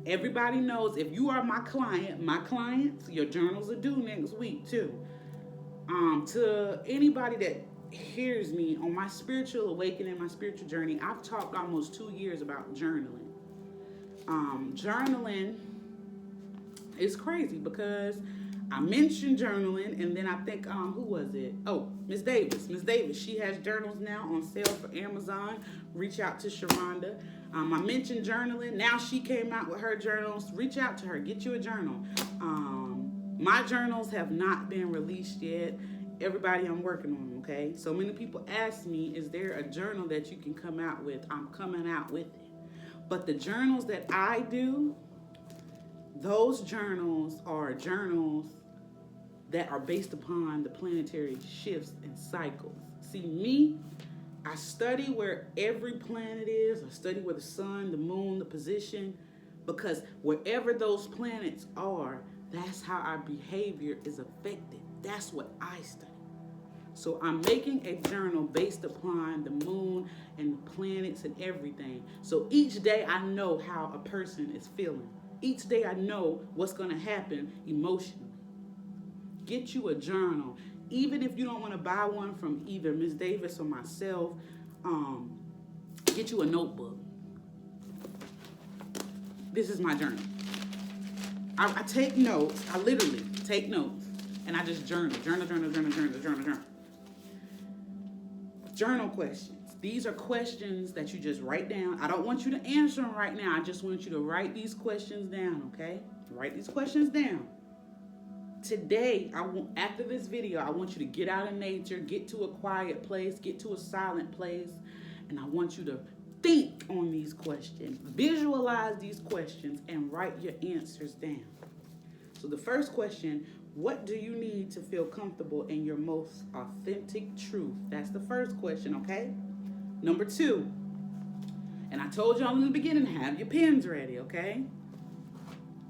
Everybody knows if you are my clients, your journals are due next week too. To anybody that hears me on my spiritual awakening, my spiritual journey, I've talked almost 2 years about journaling. Journaling is crazy because I mentioned journaling, and then I think, who was it? Oh, Miss Davis. Miss Davis, she has journals now on sale for Amazon. Reach out to Sharonda. I mentioned journaling. Now she came out with her journals. Reach out to her. Get you a journal. My journals have not been released yet. Everybody, I'm working on them, okay? So many people ask me, is there a journal that you can come out with? I'm coming out with it. But the journals that I do, those journals are journals that are based upon the planetary shifts and cycles. See, me, I study where every planet is. I study where the sun, the moon, the position, because wherever those planets are, that's how our behavior is affected. That's what I study. So I'm making a journal based upon the moon and the planets and everything. So each day I know how a person is feeling. Each day I know what's going to happen emotionally. Get you a journal. Even if you don't want to buy one from either Ms. Davis or myself, get you a notebook. This is my journal. I take notes. I literally take notes. And I just journal. Journal questions. These are questions that you just write down. I don't want you to answer them right now. I just want you to write these questions down, okay? Write these questions down. Today, after this video, I want you to get out in nature, get to a quiet place, get to a silent place, and I want you to think on these questions, visualize these questions, and write your answers down. So the first question, what do you need to feel comfortable in your most authentic truth? That's the first question, okay? Number 2, and I told y'all in the beginning, have your pens ready, okay?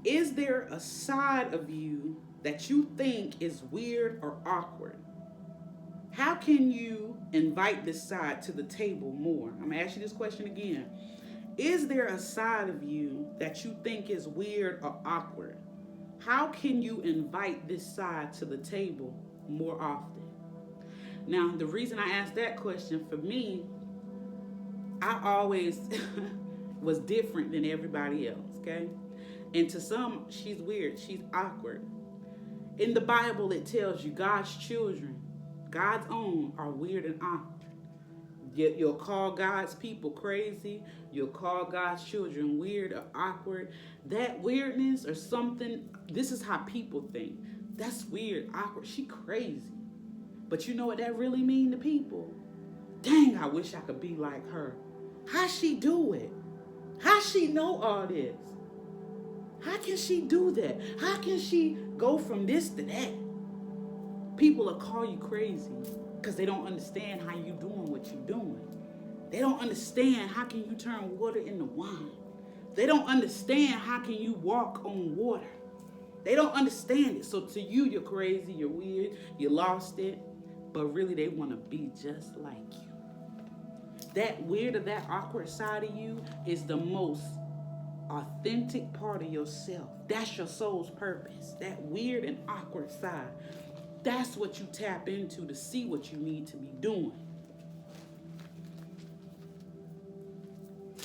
Is there a side of you that you think is weird or awkward? How can you invite this side to the table more? I'm gonna ask you this question again. Is there a side of you that you think is weird or awkward? How can you invite this side to the table more often? Now, the reason I asked that question, for me, I always was different than everybody else, okay? And to some, she's weird, she's awkward. In the Bible, it tells you God's children, God's own, are weird and awkward. You'll call God's people crazy. You'll call God's children weird or awkward. That weirdness or something, this is how people think. That's weird, awkward, she crazy. But you know what that really mean to people? Dang, I wish I could be like her. How she do it? How she know all this? How can she do that? How can she go from this to that? People will call you crazy because they don't understand how you doing what you doing. They don't understand how can you turn water into wine. They don't understand how can you walk on water. They don't understand it. So to you, you're crazy, you're weird, you lost it. But really, they want to be just like you. That weird or that awkward side of you is the most authentic part of yourself. That's your soul's purpose. That weird and awkward side. That's what you tap into to see what you need to be doing.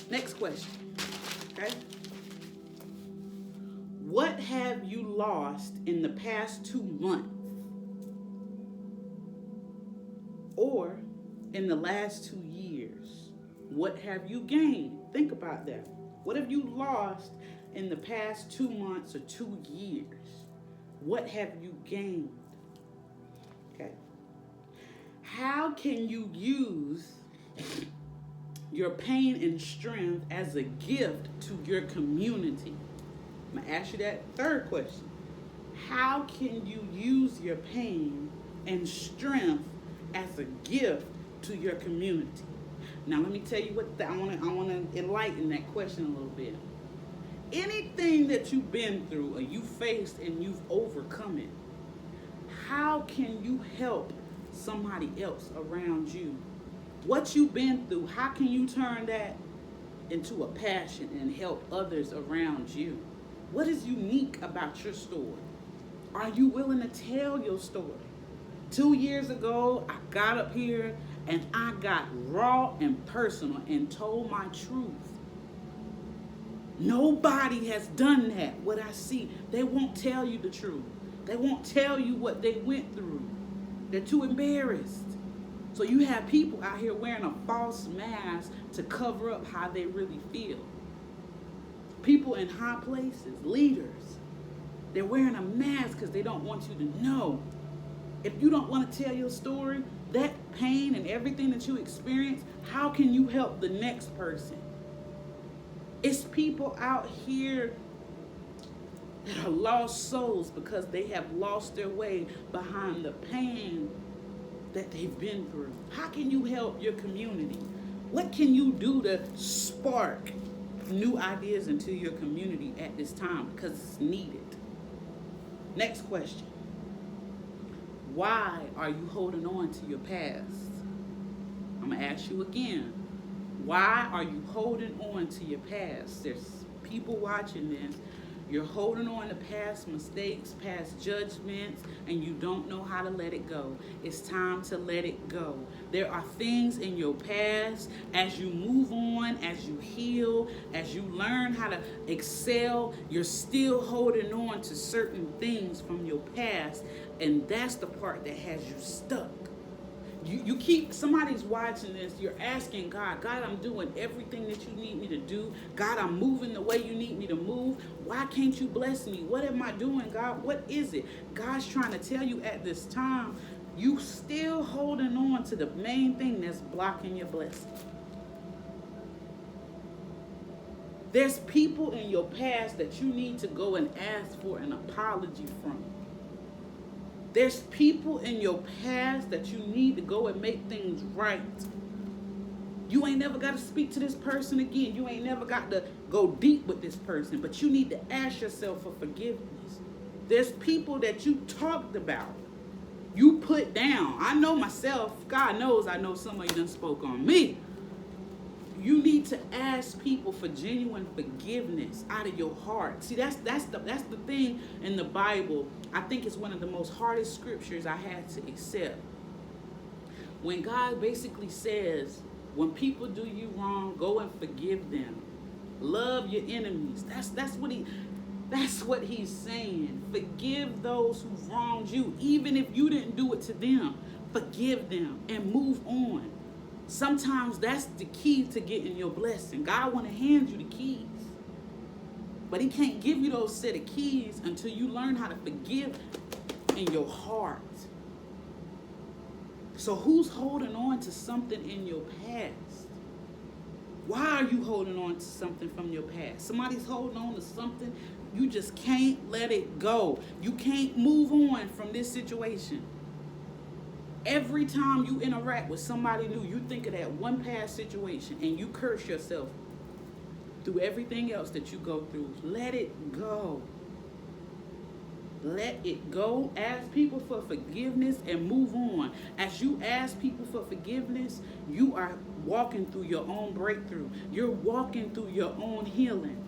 Next question. Okay? What have you lost in the past 2 months? Or in the last 2 years? What have you gained? Think about that. What have you lost in the past 2 months or 2 years? What have you gained? Okay. How can you use your pain and strength as a gift to your community? I'm going to ask you that third question. How can you use your pain and strength as a gift to your community? Now, let me tell you what I want to enlighten that question a little bit. Anything that you've been through or you faced and you've overcome it, how can you help somebody else around you? What you've been through, how can you turn that into a passion and help others around you? What is unique about your story? Are you willing to tell your story? 2 years ago, I got up here and I got raw and personal and told my truth. Nobody has done that. What I see, they won't tell you the truth. They won't tell you what they went through. They're too embarrassed. So you have people out here wearing a false mask to cover up how they really feel. People in high places, leaders, they're wearing a mask because they don't want you to know. If you don't want to tell your story, that pain and everything that you experience, how can you help the next person? It's people out here that are lost souls because they have lost their way behind the pain that they've been through. How can you help your community? What can you do to spark new ideas into your community at this time? Because it's needed. Next question. Why are you holding on to your past? I'm going to ask you again. Why are you holding on to your past? There's people watching this. You're holding on to past mistakes, past judgments, and you don't know how to let it go. It's time to let it go. There are things in your past, as you move on, as you heal, as you learn how to excel, you're still holding on to certain things from your past, and that's the part that has you stuck. You keep, somebody's watching this, you're asking God, God, I'm doing everything that you need me to do. God, I'm moving the way you need me to move. Why can't you bless me? What am I doing, God? What is it? God's trying to tell you at this time, you still holding on to the main thing that's blocking your blessing. There's people in your past that you need to go and ask for an apology from. There's people in your past that you need to go and make things right. You ain't never got to speak to this person again. You ain't never got to go deep with this person, but you need to ask yourself for forgiveness. There's people that you talked about, you put down. I know myself, God knows I know some of you done spoke on me. You need to ask people for genuine forgiveness out of your heart. See, that's the thing in the Bible. I think it's one of the most hardest scriptures I had to accept. When God basically says, when people do you wrong, go and forgive them. Love your enemies. That's what he's saying. Forgive those who wronged you. Even if you didn't do it to them, forgive them and move on. Sometimes that's the key to getting your blessing. God want to hand you the keys, but he can't give you those set of keys until you learn how to forgive in your heart. So who's holding on to something in your past? Why are you holding on to something from your past? Somebody's holding on to something. You just can't let it go. You can't move on from this situation. Every time you interact with somebody new, you think of that one past situation and you curse yourself through everything else that you go through. Let it go. Let it go. Ask people for forgiveness and move on. As you ask people for forgiveness, you are walking through your own breakthrough. You're walking through your own healing.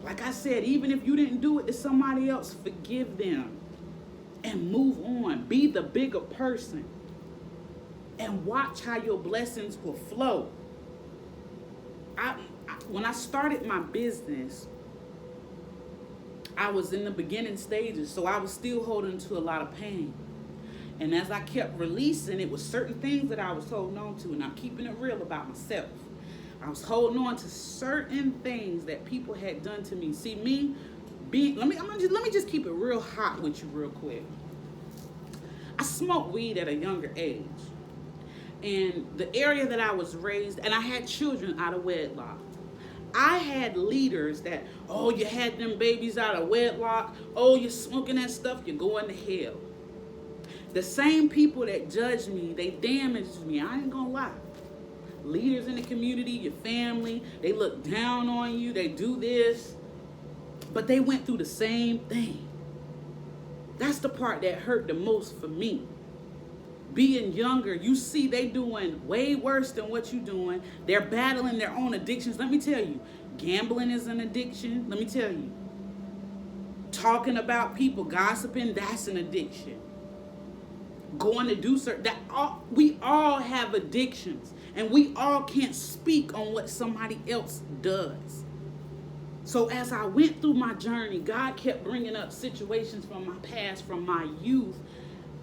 Like I said, even if you didn't do it to somebody else, forgive them and move on. Be the bigger person and watch how your blessings will flow. When I started my business, I was in the beginning stages, so I was still holding to a lot of pain. And as I kept releasing, it was certain things that I was holding on to, and I'm keeping it real about myself. I was holding on to certain things that people had done to me. See, me being, let me just keep it real hot with you real quick. I smoked weed at a younger age. And the area that I was raised, and I had children out of wedlock. I had leaders that, oh, you had them babies out of wedlock. Oh, you're smoking that stuff, you're going to hell. The same people that judged me, they damaged me. I ain't gonna lie. Leaders in the community, your family, they look down on you, they do this. But they went through the same thing. That's the part that hurt the most for me. Being younger, you see they doing way worse than what you doing. They're battling their own addictions. Let me tell you, gambling is an addiction. Let me tell you. Talking about people, gossiping, that's an addiction. Going to do certain, we all have addictions. And we all can't speak on what somebody else does. So as I went through my journey, God kept bringing up situations from my past, from my youth.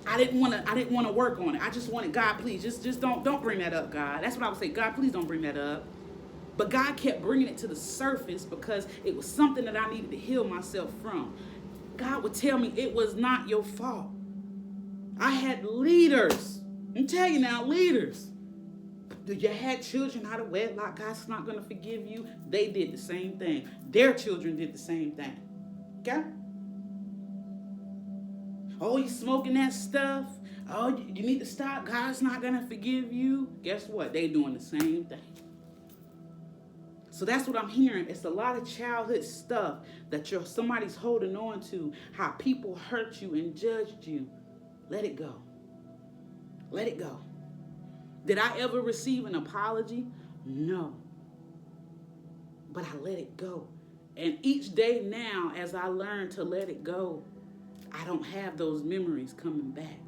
I didn't want to work on it. I just wanted, God, please, just don't bring that up, God. That's what I would say. God, please don't bring that up. But God kept bringing it to the surface because it was something that I needed to heal myself from. God would tell me it was not your fault. I had leaders. I'm telling you now, leaders. You had children out of wedlock. God's not going to forgive you. They did the same thing. Their children did the same thing. Okay? Oh, you smoking that stuff? Oh, you need to stop. God's not going to forgive you. Guess what? They doing the same thing. So that's what I'm hearing. It's a lot of childhood stuff that somebody's holding on to, how people hurt you and judged you. Let it go. Let it go. Did I ever receive an apology? No. But I let it go. And each day now, as I learn to let it go, I don't have those memories coming back.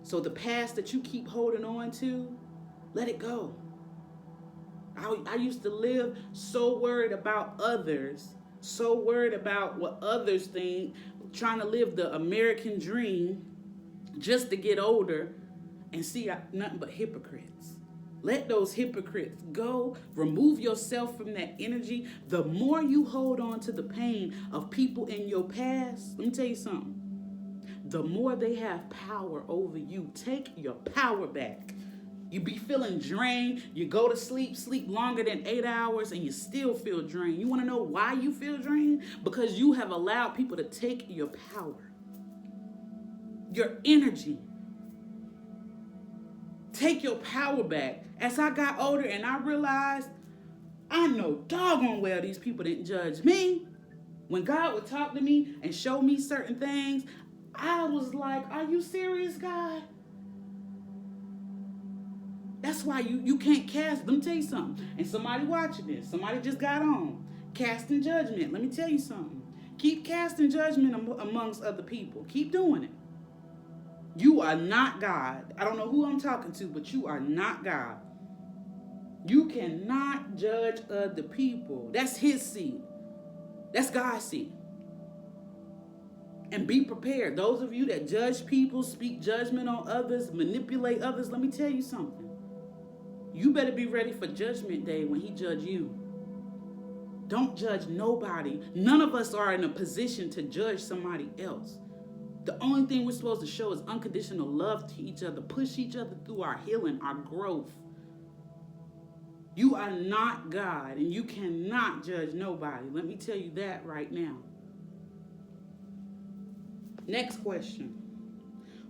So the past that you keep holding on to, let it go. I used to live so worried about others, so worried about what others think, trying to live the American dream just to get older. and see nothing but hypocrites. Let those hypocrites go. Remove yourself from that energy. The more you hold on to the pain of people in your past, let me tell you something. The more they have power over you. Take your power back. You be feeling drained. You go to sleep longer than 8 hours, and you still feel drained. You want to know why you feel drained? Because you have allowed people to take your power, your energy. Take your power back. As I got older and I realized, I know doggone well these people didn't judge me. When God would talk to me and show me certain things, I was like, are you serious, God? That's why you can't cast. Let me tell you something. And somebody watching this, somebody just got on. Casting judgment. Let me tell you something. Keep casting judgment amongst other people. Keep doing it. You are not God. I don't know who I'm talking to, but you are not God. You cannot judge other people. That's his seed. That's God's seed. And be prepared. Those of you that judge people, speak judgment on others, manipulate others, let me tell you something. You better be ready for judgment day when he judge you. Don't judge nobody. None of us are in a position to judge somebody else. The only thing we're supposed to show is unconditional love to each other, push each other through our healing, our growth. You are not God, and you cannot judge nobody. Let me tell you that right now. Next question.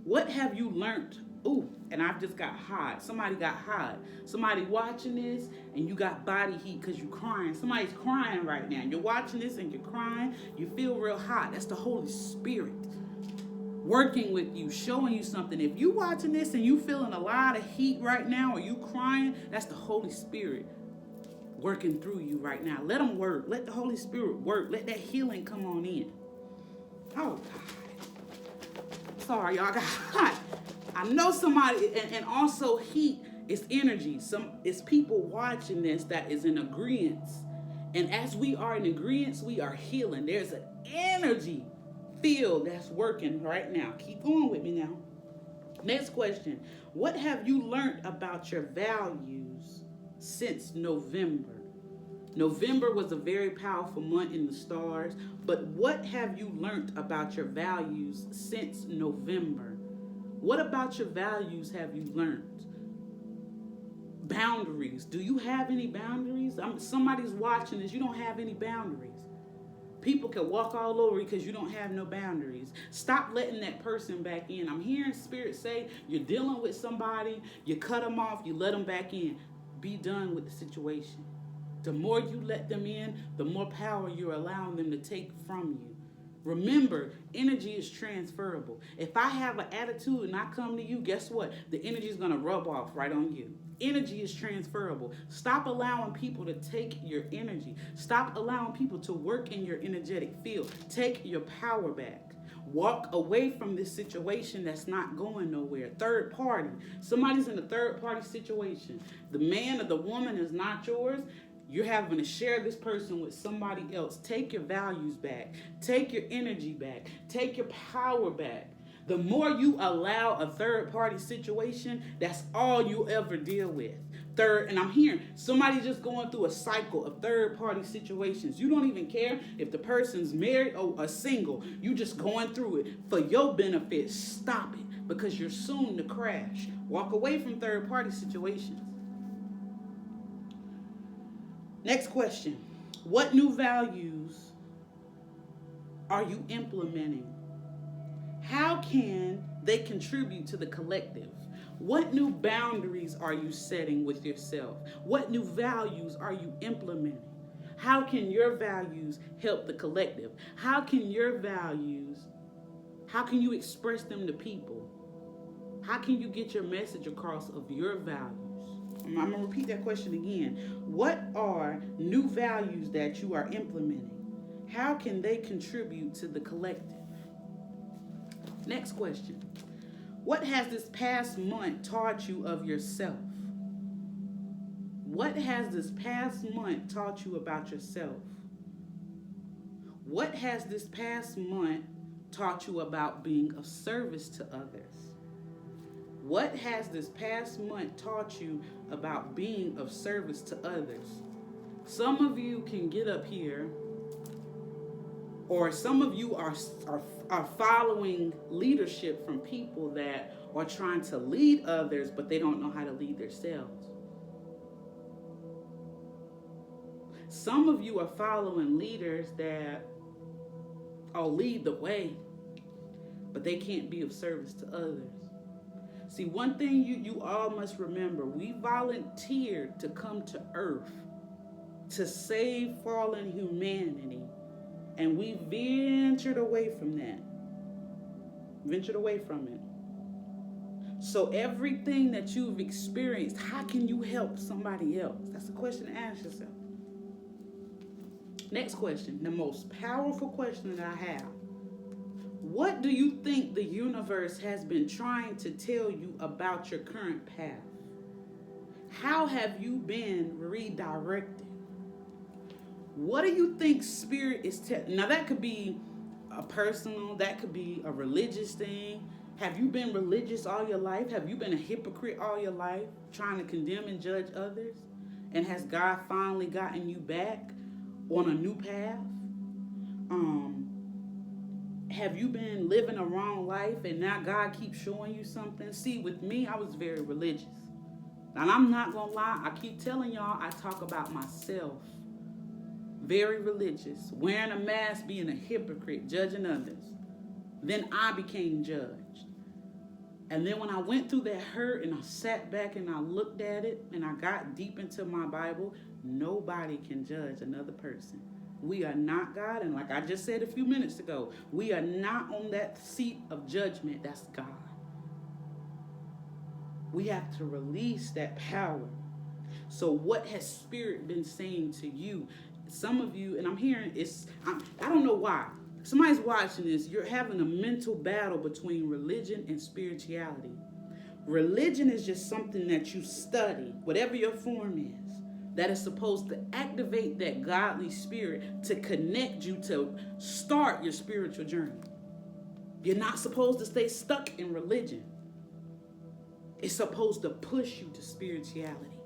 What have you learned? Ooh, and I've just got hot. Somebody got hot. Somebody watching this, and you got body heat because you're crying. Somebody's crying right now. You're watching this, and you're crying. You feel real hot. That's the Holy Spirit working with you, showing you something. If you watching this and you feeling a lot of heat right now, or you crying, that's the Holy Spirit working through you right now. Let him work. Let the Holy Spirit work. Let that healing come on in. Oh, God. Sorry, y'all got hot. I know somebody, and also heat is energy. It's people watching this that is in agreement. And as we are in agreement, we are healing. There's an energy field that's working right now. Keep going with me now. Next question. What have you learned about your values since November? November was a very powerful month in the stars, but what have you learned about your values since November? What about your values have you learned? Boundaries. Do you have any boundaries? Somebody's watching this. You don't have any boundaries. People can walk all over you because you don't have no boundaries. Stop letting that person back in. I'm hearing Spirit say you're dealing with somebody, you cut them off, you let them back in. Be done with the situation. The more you let them in, the more power you're allowing them to take from you. Remember, energy is transferable. If I have an attitude and I come to you, guess what? The energy is going to rub off right on you. Energy is transferable. Stop allowing people to take your energy. Stop allowing people to work in your energetic field. Take your power back. Walk away from this situation that's not going nowhere. Third party. Somebody's in a third party situation. The man or the woman is not yours. You're having to share this person with somebody else. Take your values back. Take your energy back. Take your power back. The more you allow a third party situation, that's all you'll ever deal with. And I'm hearing somebody just going through a cycle of third party situations. You don't even care if the person's married or single. You just going through it for your benefit. Stop it, because you're soon to crash. Walk away from third party situations. Next question. What new values are you implementing? How can they contribute to the collective? What new boundaries are you setting with yourself? What new values are you implementing? How can your values help the collective? How can you express them to people? How can you get your message across of your values? I'm going to repeat that question again. What are new values that you are implementing? How can they contribute to the collective? Next question. What has this past month taught you of yourself? What has this past month taught you about yourself? What has this past month taught you about being of service to others? What has this past month taught you about being of service to others? Some of you can get up here, or some of you are following leadership from people that are trying to lead others, but they don't know how to lead themselves. Some of you are following leaders that lead the way, but they can't be of service to others. See, one thing you all must remember, we volunteered to come to earth to save fallen humanity, and we ventured away from that. Ventured away from it. So everything that you've experienced, how can you help somebody else? That's a question to ask yourself. Next question, the most powerful question that I have. What do you think the universe has been trying to tell you about your current path? How have you been redirected? What do you think spirit is telling? Now that could be a personal, that could be a religious thing. Have you been religious all your life? Have you been a hypocrite all your life, trying to condemn and judge others? And has God finally gotten you back on a new path? Have you been living a wrong life and now God keeps showing you something? See, with me, I was very religious. And I'm not going to lie, I keep telling y'all, I talk about myself. Very religious, wearing a mask, being a hypocrite, judging others. Then I became judged. And then when I went through that hurt and I sat back and I looked at it and I got deep into my Bible, nobody can judge another person. We are not God, and like I just said a few minutes ago, we are not on that seat of judgment. That's God. We have to release that power. So what has Spirit been saying to you? Some of you, and I'm hearing, I don't know why. Somebody's watching this, you're having a mental battle between religion and spirituality. Religion is just something that you study, whatever your form is, that is supposed to activate that godly spirit to connect you to start your spiritual journey. You're not supposed to stay stuck in religion. It's supposed to push you to spirituality.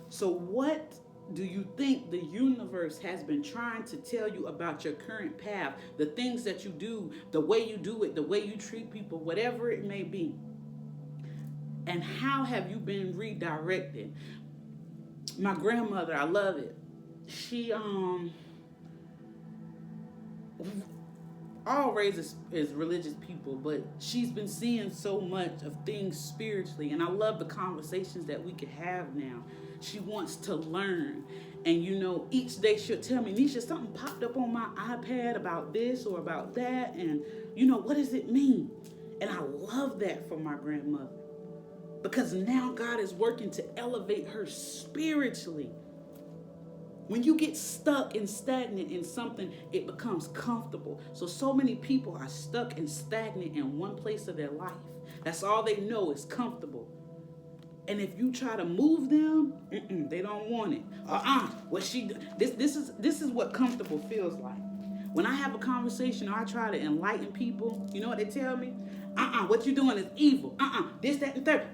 So what do you think the universe has been trying to tell you about your current path, the things that you do, the way you do it, the way you treat people, whatever it may be? And how have you been redirected? My grandmother, I love it. She all raised as religious people, but she's been seeing so much of things spiritually, and I love the conversations that we could have now. She wants to learn, and each day she'll tell me, Nisha, something popped up on my iPad about this or about that, and what does it mean? And I love that for my grandmother, because now God is working to elevate her spiritually. When you get stuck and stagnant in something, it becomes comfortable. So many people are stuck and stagnant in one place of their life. That's all they know is comfortable. And if you try to move them, they don't want it. This is what comfortable feels like. When I have a conversation or I try to enlighten people, you know what they tell me? What you're doing is evil. This, that, and third.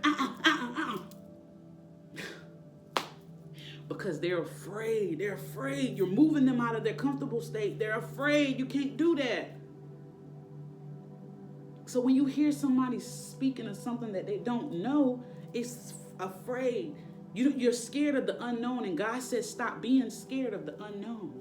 Because they're afraid. They're afraid. You're moving them out of their comfortable state. They're afraid. You can't do that. So when you hear somebody speaking of something that they don't know, it's afraid. You're scared of the unknown, and God says stop being scared of the unknown.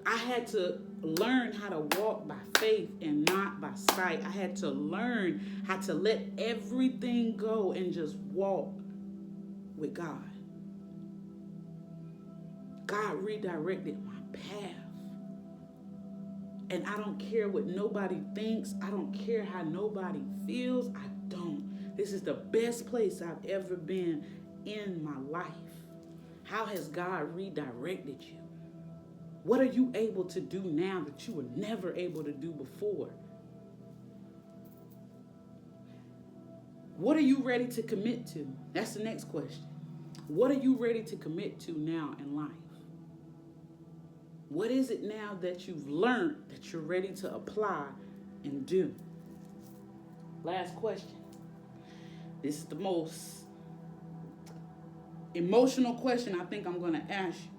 I had to learn how to walk by faith and not by sight. I had to learn how to let everything go and just walk with God. God redirected my path. And I don't care what nobody thinks. I don't care how nobody feels. I don't. This is the best place I've ever been in my life. How has God redirected you? What are you able to do now that you were never able to do before? What are you ready to commit to? That's the next question. What are you ready to commit to now in life? What is it now that you've learned that you're ready to apply and do? Last question. This is the most emotional question I think I'm going to ask you.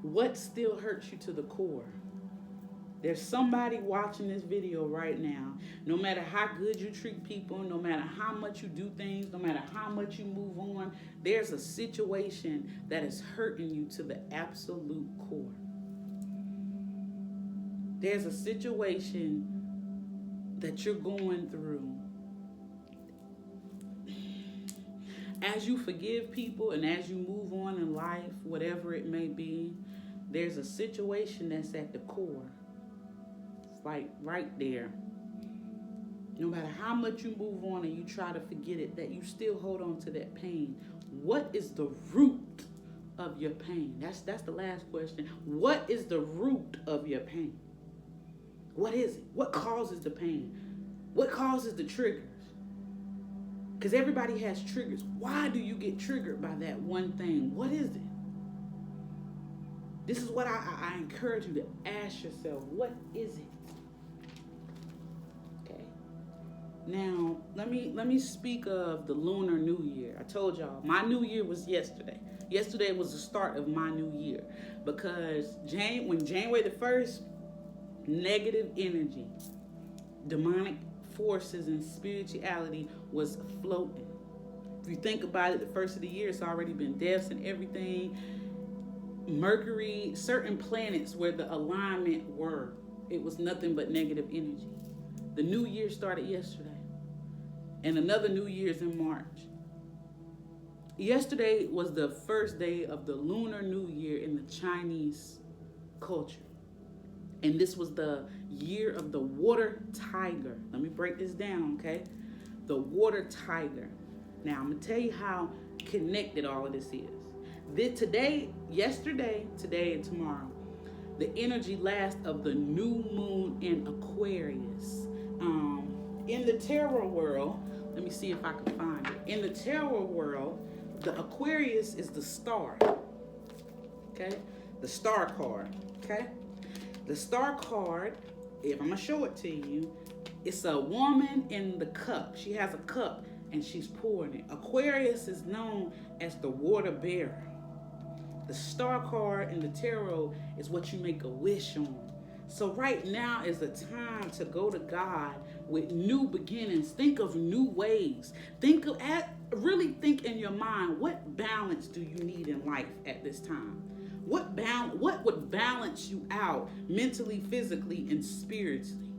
What still hurts you to the core? There's somebody watching this video right now. No matter how good you treat people, no matter how much you do things, no matter how much you move on, there's a situation that is hurting you to the absolute core. There's a situation that you're going through. As you forgive people and as you move on in life, whatever it may be, there's a situation that's at the core. It's like right there. No matter how much you move on and you try to forget it, that you still hold on to that pain. What is the root of your pain? That's the last question. What is the root of your pain? What is it? What causes the pain? What causes the triggers? Because everybody has triggers. Why do you get triggered by that one thing? What is it? This is what I encourage you to ask yourself. What is it? Okay. Now, let me speak of the Lunar New Year. I told y'all, my New Year was yesterday. Yesterday was the start of my new year. Because when January the 1st, negative energy, demonic forces and spirituality was floating. If you think about it, the first of the year, it's already been deaths and everything. Mercury, certain planets where the alignment were, it was nothing but negative energy. The new year started yesterday. And another new year's in March. Yesterday was the first day of the Lunar New Year in the Chinese culture. And this was the year of the water tiger. Let me break this down, okay? The water tiger. Now, I'm going to tell you how connected all of this is. Yesterday, today, and tomorrow, the energy last of the new moon in Aquarius. In the tarot world, let me see if I can find it. In the tarot world, the Aquarius is the star. Okay? The star card. Okay? The star card, if I'm going to show it to you, it's a woman in the cup. She has a cup and she's pouring it. Aquarius is known as the water bearer. The star card in the tarot is what you make a wish on. So right now is the time to go to God with new beginnings. Think of new ways. Really think in your mind, what balance do you need in life at this time? What would balance you out mentally, physically, and spiritually?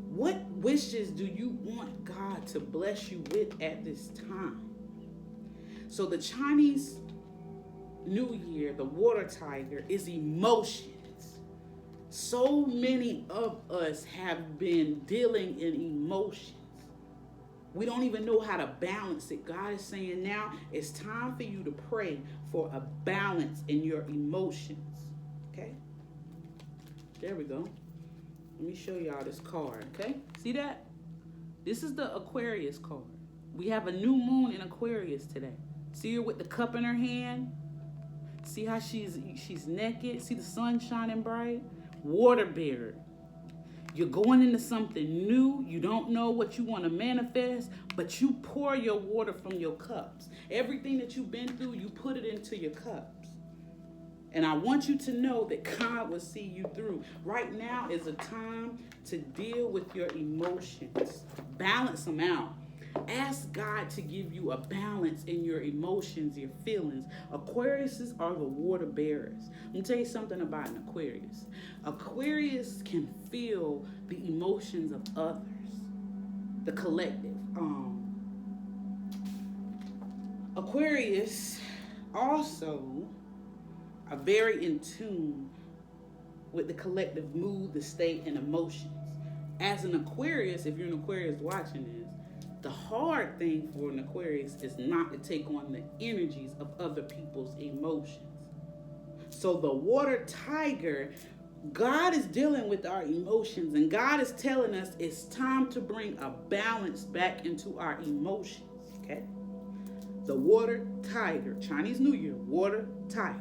What wishes do you want God to bless you with at this time? So the Chinese New Year, the water tiger, is emotions. So many of us have been dealing in emotions. We don't even know how to balance it. God is saying now it's time for you to pray for a balance in your emotions. Okay? There we go. Let me show y'all this card, okay? See that? This is the Aquarius card. We have a new moon in Aquarius today. See her with the cup in her hand? See how she's naked? See the sun shining bright? Water bearer. You're going into something new. You don't know what you want to manifest, but you pour your water from your cups. Everything that you've been through, you put it into your cups. And I want you to know that God will see you through. Right now is a time to deal with your emotions. Balance them out. Ask God to give you a balance in your emotions, your feelings. Aquariuses are the water bearers. Let me tell you something about an Aquarius. Aquarius can feel the emotions of others, the collective. Aquarius also are very in tune with the collective mood, the state, and emotions. As an Aquarius, if you're an Aquarius watching this, the hard thing for an Aquarius is not to take on the energies of other people's emotions. So the water tiger, God is dealing with our emotions, and God is telling us it's time to bring a balance back into our emotions, okay? The water tiger, Chinese New Year, water tiger.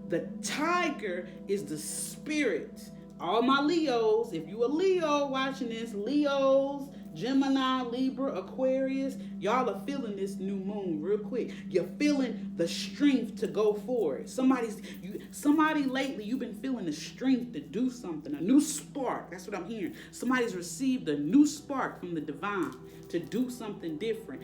The tiger is the spirit. All my Leos, if you a Leo watching this, Leos, Gemini, Libra, Aquarius, y'all are feeling this new moon real quick. You're feeling the strength to go forward. Somebody lately, you've been feeling the strength to do something, a new spark. That's what I'm hearing. Somebody's received a new spark from the divine to do something different.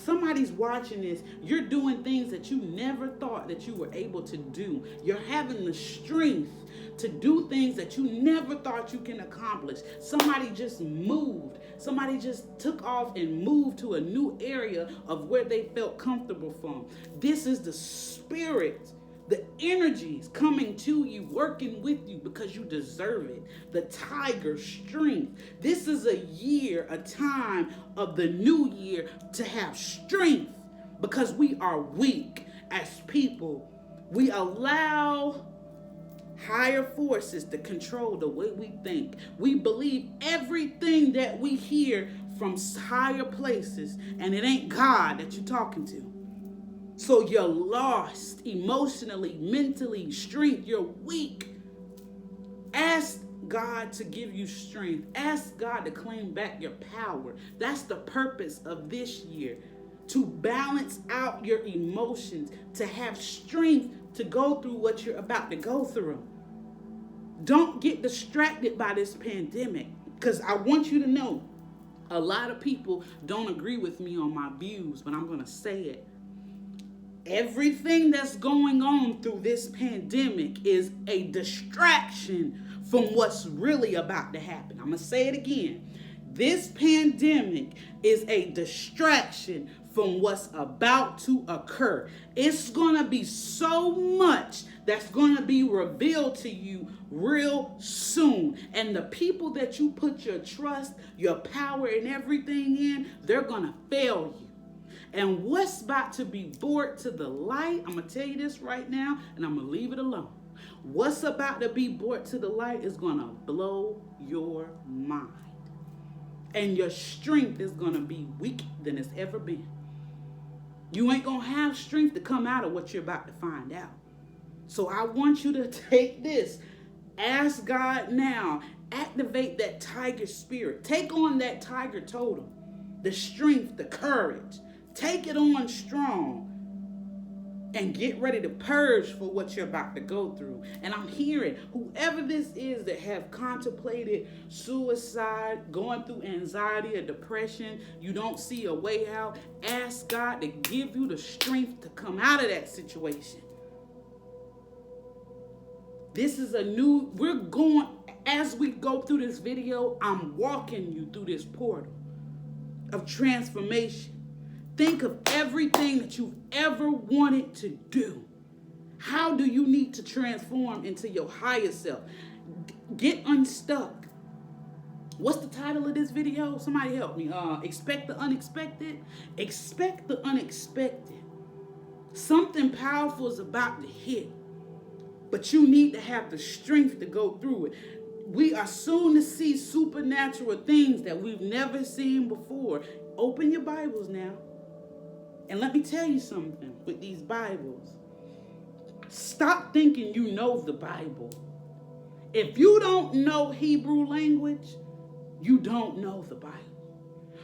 Somebody's watching this. You're doing things that you never thought that you were able to do. You're having the strength to do things that you never thought you can accomplish. Somebody just moved. Somebody just took off and moved to a new area of where they felt comfortable from. This is the spirit, the energies coming to you, working with you because you deserve it. The tiger strength. This is a year, a time of the new year to have strength because we are weak as people. We allow higher forces to control the way we think. We believe everything that we hear from higher places, and it ain't God that you're talking to. So you're lost emotionally, mentally, strength. You're weak. Ask God to give you strength. Ask God to claim back your power. That's the purpose of this year. To balance out your emotions, to have strength to go through what you're about to go through. Don't get distracted by this pandemic, because I want you to know a lot of people don't agree with me on my views, but I'm going to say it. Everything that's going on through this pandemic is a distraction from what's really about to happen. I'm going to say it again. This pandemic is a distraction from what's about to occur. It's going to be so much that's going to be revealed to you real soon. And the people that you put your trust, your power, and everything in, they're going to fail you. And what's about to be brought to the light, I'm going to tell you this right now, and I'm going to leave it alone. What's about to be brought to the light is going to blow your mind. And your strength is going to be weaker than it's ever been. You ain't going to have strength to come out of what you're about to find out. So I want you to take this. Ask God now. Activate that tiger spirit. Take on that tiger totem. The strength, the courage. Take it on strong. And get ready to purge for what you're about to go through. And I'm hearing whoever this is that have contemplated suicide, going through anxiety or depression, you don't see a way out, ask God to give you the strength to come out of that situation. This is as we go through this video, I'm walking you through this portal of transformation. Think of everything that you've ever wanted to do. How do you need to transform into your higher self? Get unstuck. What's the title of this video? Somebody help me. Expect the unexpected. Expect the unexpected. Something powerful is about to hit, but you need to have the strength to go through it. We are soon to see supernatural things that we've never seen before. Open your Bibles now. And let me tell you something with these Bibles. Stop thinking you know the Bible. If you don't know Hebrew language, you don't know the Bible.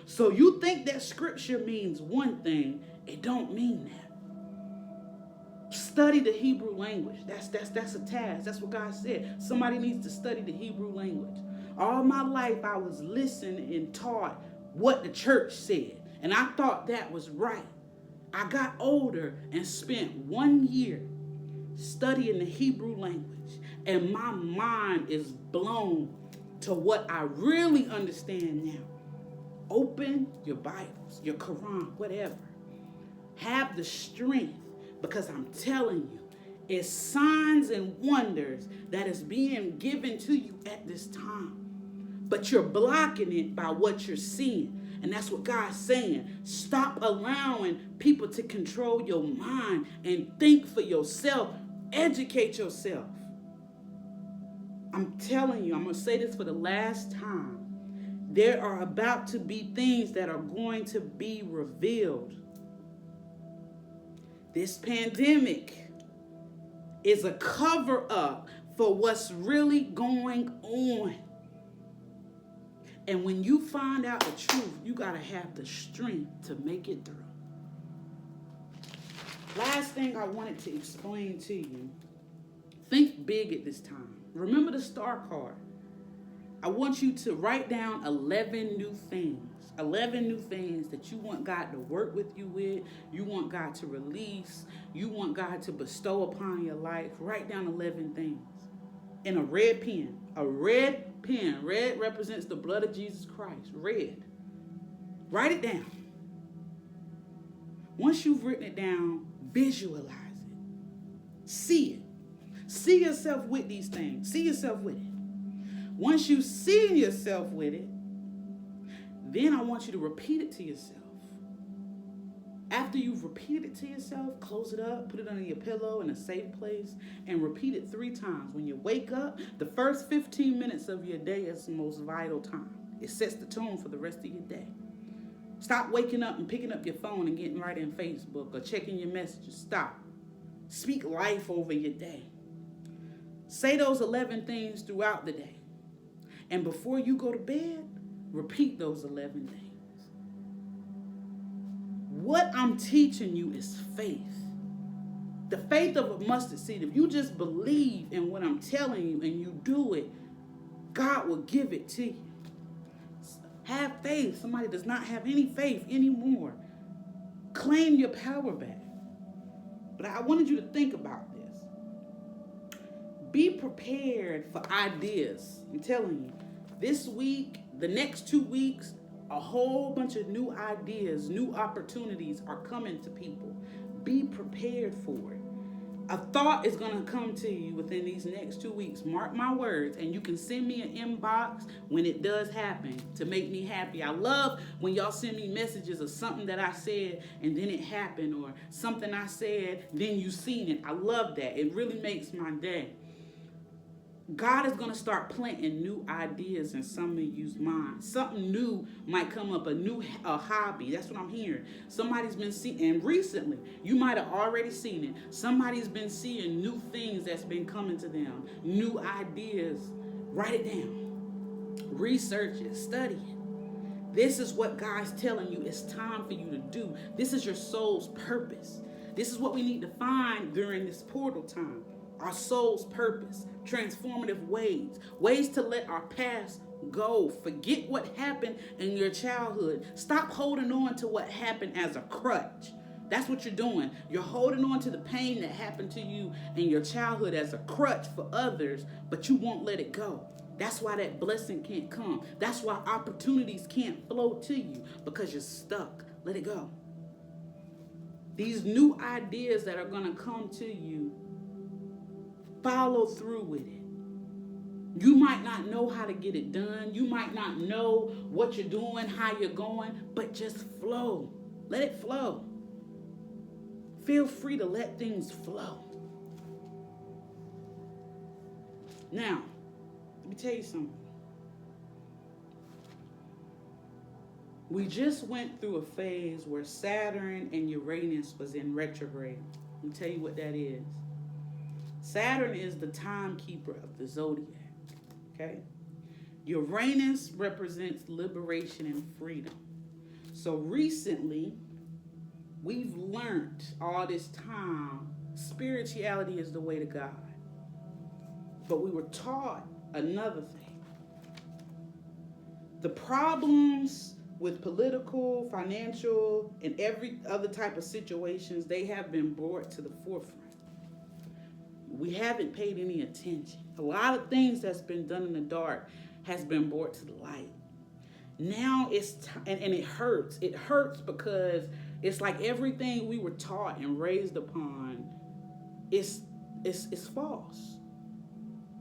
So you think that scripture means one thing, it don't mean that. Study the Hebrew language. That's a task. That's what God said. Somebody needs to study the Hebrew language. All my life I was listening and taught what the church said. And I thought that was right. I got older and spent 1 year studying the Hebrew language, and my mind is blown to what I really understand now. Open your Bibles, your Quran, whatever. Have the strength, because I'm telling you, it's signs and wonders that is being given to you at this time. But you're blocking it by what you're seeing. And that's what God's saying. Stop allowing people to control your mind and think for yourself. Educate yourself. I'm telling you, I'm going to say this for the last time. There are about to be things that are going to be revealed. This pandemic is a cover up for what's really going on. And when you find out the truth, you got to have the strength to make it through. Last thing I wanted to explain to you, think big at this time. Remember the star card. I want you to write down 11 new things. 11 new things that you want God to work with you with, you want God to release, you want God to bestow upon your life. Write down 11 things in a red pen. A red pen. Red represents the blood of Jesus Christ. Red. Write it down. Once you've written it down, visualize it. See it. See yourself with these things. See yourself with it. Once you see yourself with it, then I want you to repeat it to yourself. After you've repeated it to yourself, close it up, put it under your pillow in a safe place, and repeat it 3 times. When you wake up, the first 15 minutes of your day is the most vital time. It sets the tone for the rest of your day. Stop waking up and picking up your phone and getting right in Facebook or checking your messages. Stop. Speak life over your day. Say those 11 things throughout the day. And before you go to bed, repeat those 11 things. What I'm teaching you is faith. The faith of a mustard seed. If you just believe in what I'm telling you and you do it, God will give it to you. Have faith. Somebody does not have any faith anymore. Claim your power back. But I wanted you to think about this. Be prepared for ideas. I'm telling you, this week, the next 2 weeks, a whole bunch of new ideas, new opportunities are coming to people. Be prepared for it. A thought is going to come to you within these next 2 weeks. Mark my words. And you can send me an inbox when it does happen to make me happy. I love when y'all send me messages of something that I said and then it happened, or something I said, then you seen it. I love that. It really makes my day. God is going to start planting new ideas in some of you's minds. Something new might come up, a hobby. That's what I'm hearing. Somebody's been seeing, and recently, you might have already seen it. Somebody's been seeing new things that's been coming to them, new ideas. Write it down. Research it, study it. This is what God's telling you it's time for you to do. This is your soul's purpose. This is what we need to find during this portal time. Our soul's purpose, transformative ways to let our past go. Forget what happened in your childhood. Stop holding on to what happened as a crutch. That's what you're doing. You're holding on to the pain that happened to you in your childhood as a crutch for others, but you won't let it go. That's why that blessing can't come. That's why opportunities can't flow to you, because you're stuck. Let it go. These new ideas that are going to come to you, follow through with it. You might not know how to get it done. You might not know what you're doing, how you're going, but just flow. Let it flow. Feel free to let things flow. Now, let me tell you something. We just went through a phase where Saturn and Uranus was in retrograde. Let me tell you what that is. Saturn is the timekeeper of the zodiac, okay? Uranus represents liberation and freedom. So recently, we've learned all this time, spirituality is the way to God. But we were taught another thing. The problems with political, financial, and every other type of situations, they have been brought to the forefront. We haven't paid any attention. A lot of things that's been done in the dark has been brought to the light. Now it's and it hurts. It hurts because it's like everything we were taught and raised upon is false.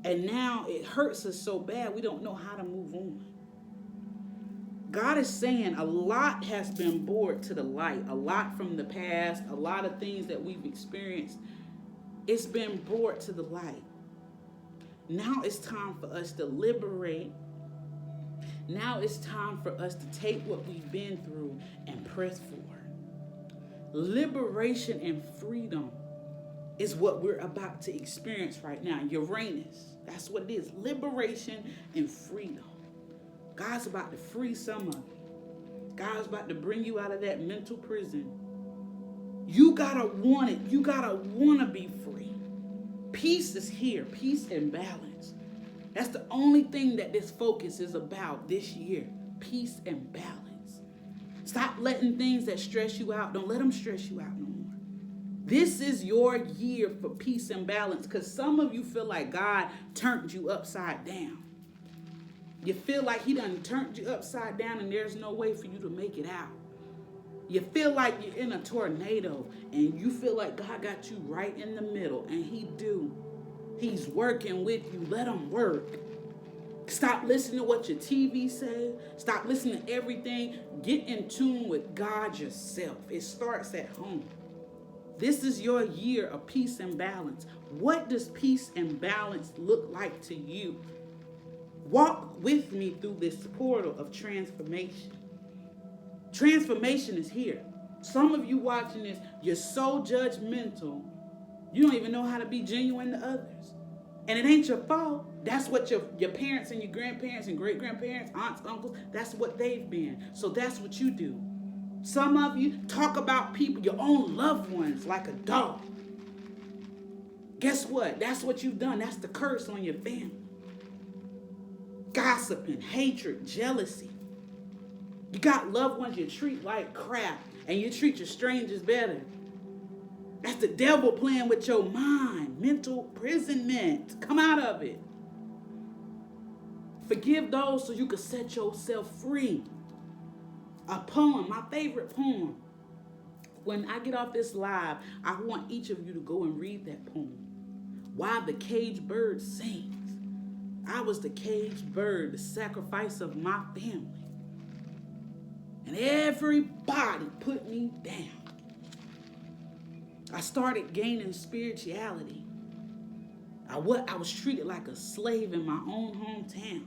And now it hurts us so bad we don't know how to move on. God is saying a lot has been brought to the light. A lot from the past, a lot of things that we've experienced, it's been brought to the light. Now it's time for us to liberate. Now it's time for us to take what we've been through and press forward. Liberation and freedom is what we're about to experience right now. Uranus, that's what it is. Liberation and freedom. God's about to free some of you. God's about to bring you out of that mental prison. You gotta want it. You gotta want to be free. Peace is here. Peace and balance. That's the only thing that this focus is about this year. Peace and balance. Stop letting things that stress you out. Don't let them stress you out no more. This is your year for peace and balance, because some of you feel like God turned you upside down. You feel like he done turned you upside down and there's no way for you to make it out. You feel like you're in a tornado and you feel like God got you right in the middle, and he do. He's working with you. Let him work. Stop listening to what your TV says. Stop listening to everything. Get in tune with God yourself. It starts at home. This is your year of peace and balance. What does peace and balance look like to you? Walk with me through this portal of transformation. Transformation is here. Some of you watching this, you're so judgmental, you don't even know how to be genuine to others. And it ain't your fault. That's what your parents and your grandparents and great-grandparents, aunts, uncles, that's what they've been. So that's what you do. Some of you talk about people, your own loved ones, like a dog. Guess what? That's what you've done. That's the curse on your family. Gossiping, hatred, jealousy. You got loved ones you treat like crap, and you treat your strangers better. That's the devil playing with your mind. Mental imprisonment. Come out of it. Forgive those so you can set yourself free. A poem, my favorite poem. When I get off this live, I want each of you to go and read that poem. Why the Caged Bird Sings. I was the caged bird, the sacrifice of my family. And everybody put me down. I started gaining spirituality. I was treated like a slave in my own hometown.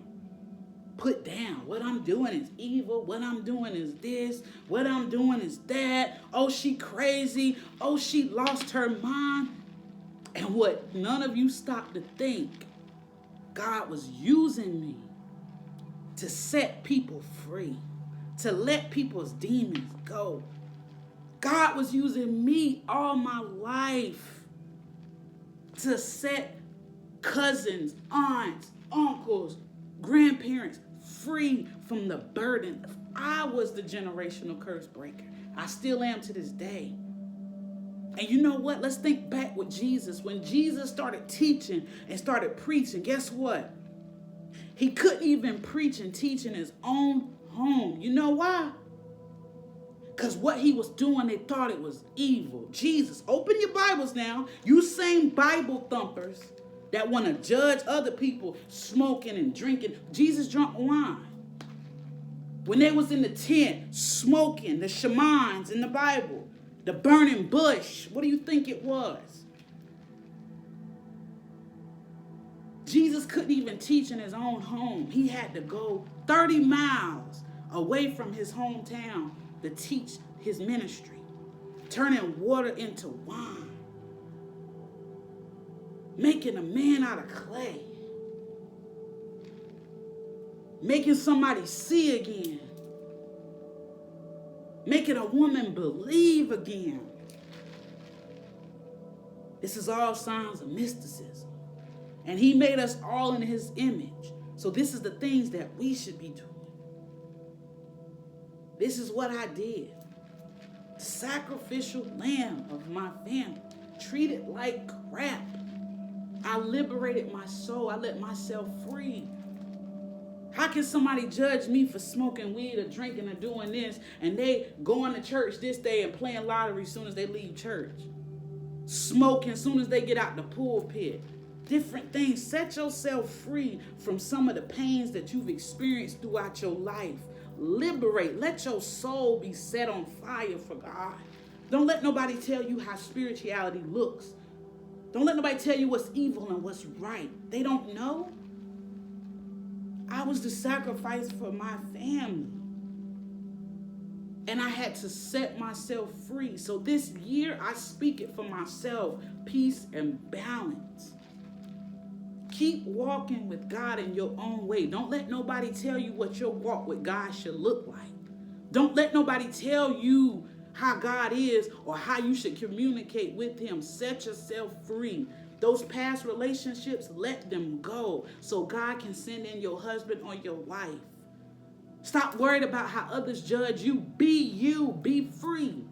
Put down. What I'm doing is evil. What I'm doing is this. What I'm doing is that. Oh, she crazy. Oh, she lost her mind. And what none of you stopped to think, God was using me to set people free, to let people's demons go. God was using me all my life to set cousins, aunts, uncles, grandparents free from the burden. I was the generational curse breaker. I still am to this day. And you know what? Let's think back with Jesus. When Jesus started teaching and started preaching, guess what? He couldn't even preach and teach in his own home. You know why? Because what he was doing, they thought it was evil. Jesus, open your Bibles now. You same Bible thumpers that want to judge other people smoking and drinking. Jesus drank wine. When they was in the tent smoking, the shamans in the Bible, the burning bush, what do you think it was? Jesus couldn't even teach in his own home. He had to go 30 miles away from his hometown to teach his ministry, turning water into wine, making a man out of clay, making somebody see again, making a woman believe again. This is all signs of mysticism. And he made us all in his image. So this is the things that we should be doing. This is what I did. Sacrificial lamb of my family. Treated like crap. I liberated my soul. I let myself free. How can somebody judge me for smoking weed or drinking or doing this, and they going to church this day and playing lottery as soon as they leave church? Smoking as soon as they get out the pulpit. Different things. Set yourself free from some of the pains that you've experienced throughout your life. Liberate. Let your soul be set on fire for God. Don't let nobody tell you how spirituality looks. Don't let nobody tell you what's evil and what's right. They don't know. I was the sacrifice for my family. And I had to set myself free. So this year, I speak it for myself. Peace and balance. Keep walking with God in your own way. Don't let nobody tell you what your walk with God should look like. Don't let nobody tell you how God is or how you should communicate with him. Set yourself free. Those past relationships, let them go so God can send in your husband or your wife. Stop worried about how others judge you. Be you. Be free.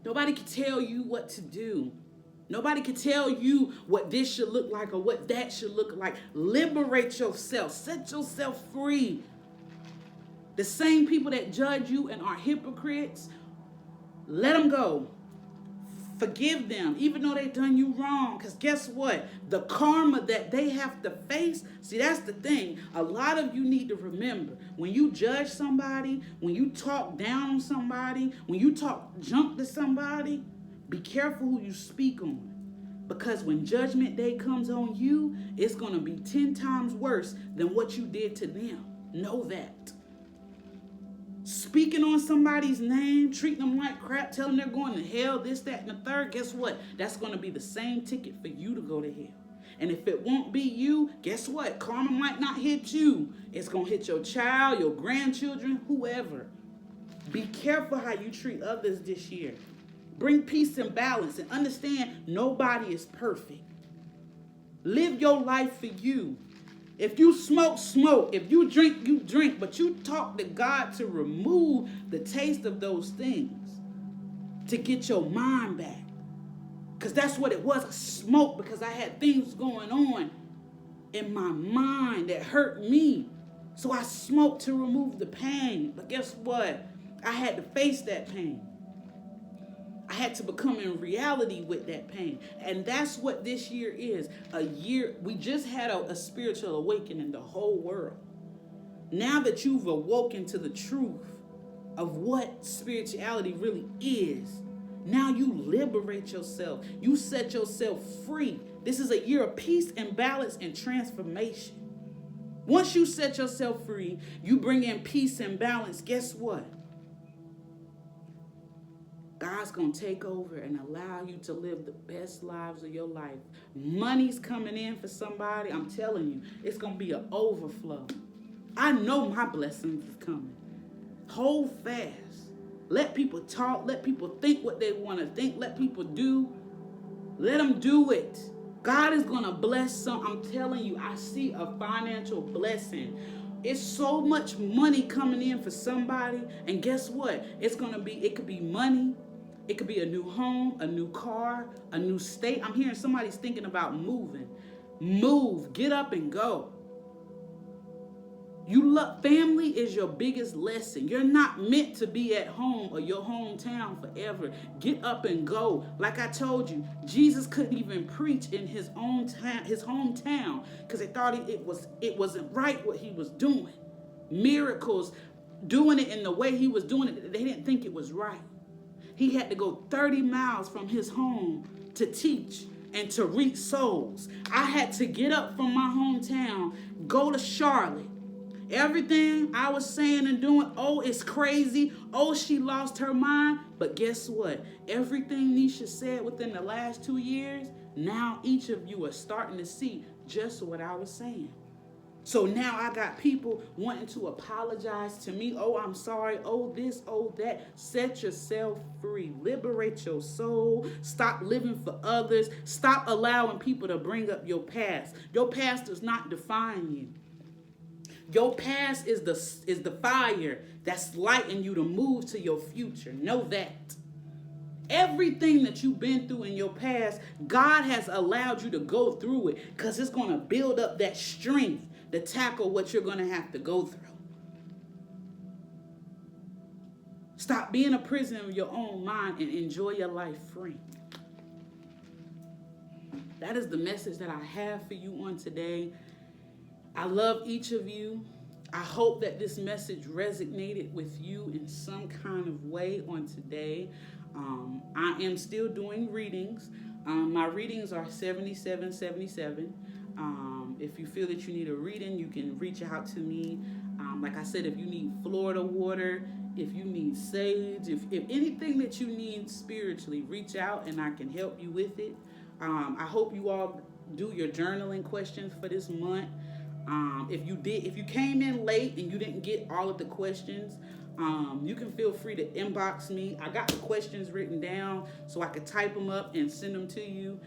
Nobody can tell you what to do. Nobody can tell you what this should look like or what that should look like. Liberate yourself. Set yourself free. The same people that judge you and are hypocrites, let them go. Forgive them, even though they've done you wrong. Because guess what? The karma that they have to face, see, that's the thing. A lot of you need to remember, when you judge somebody, when you talk down on somebody, when you talk junk to somebody, be careful who you speak on. Because when judgment day comes on you, it's going to be 10 times worse than what you did to them. Know that. Speaking on somebody's name, treating them like crap, telling them they're going to hell, this, that, and the third, guess what? That's going to be the same ticket for you to go to hell. And if it won't be you, guess what? Karma might not hit you. It's going to hit your child, your grandchildren, whoever. Be careful how you treat others this year. Bring peace and balance and understand nobody is perfect. Live your life for you. If you smoke, smoke. If you drink, you drink. But you talk to God to remove the taste of those things. To get your mind back. Because that's what it was. I smoked because I had things going on in my mind that hurt me. So I smoked to remove the pain. But guess what? I had to face that pain. I had to become in reality with that pain. And that's what this year is. A year, we just had a spiritual awakening in the whole world. Now that you've awoken to the truth of what spirituality really is, now you liberate yourself. You set yourself free. This is a year of peace and balance and transformation. Once you set yourself free, you bring in peace and balance. Guess what? God's going to take over and allow you to live the best lives of your life. Money's coming in for somebody. I'm telling you, it's going to be an overflow. I know my blessings is coming. Hold fast. Let people talk. Let people think what they want to think. Let people do. Let them do it. God is going to bless some. I'm telling you, I see a financial blessing. It's so much money coming in for somebody. And guess what? It could be money. It could be a new home, a new car, a new state. I'm hearing somebody's thinking about moving. Move. Get up and go. Family is your biggest lesson. You're not meant to be at home or your hometown forever. Get up and go. Like I told you, Jesus couldn't even preach in his hometown because they thought it wasn't right what he was doing. Miracles, doing it in the way he was doing it, they didn't think it was right. He had to go 30 miles from his home to teach and to reach souls. I had to get up from my hometown, go to Charlotte. Everything I was saying and doing, oh, it's crazy. Oh, she lost her mind. But guess what? Everything Nisha said within the last 2 years, now each of you are starting to see just what I was saying. So now I got people wanting to apologize to me. Oh, I'm sorry. Oh, this, oh, that. Set yourself free. Liberate your soul. Stop living for others. Stop allowing people to bring up your past. Your past does not define you. Your past is the fire that's lighting you to move to your future. Know that. Everything that you've been through in your past, God has allowed you to go through it because it's going to build up that strength to tackle what you're going to have to go through. Stop being a prisoner of your own mind and enjoy your life free. That is the message that I have for you on today. I love each of you. I hope that this message resonated with you in some kind of way on today. I am still doing readings. My readings are 7777. If you feel that you need a reading, you can reach out to me. Like I said, if you need Florida water, if you need sage, if anything that you need spiritually, reach out and I can help you with it. I hope you all do your journaling questions for this month. If you came in late and you didn't get all of the questions, you can feel free to inbox me. I got the questions written down so I could type them up and send them to you.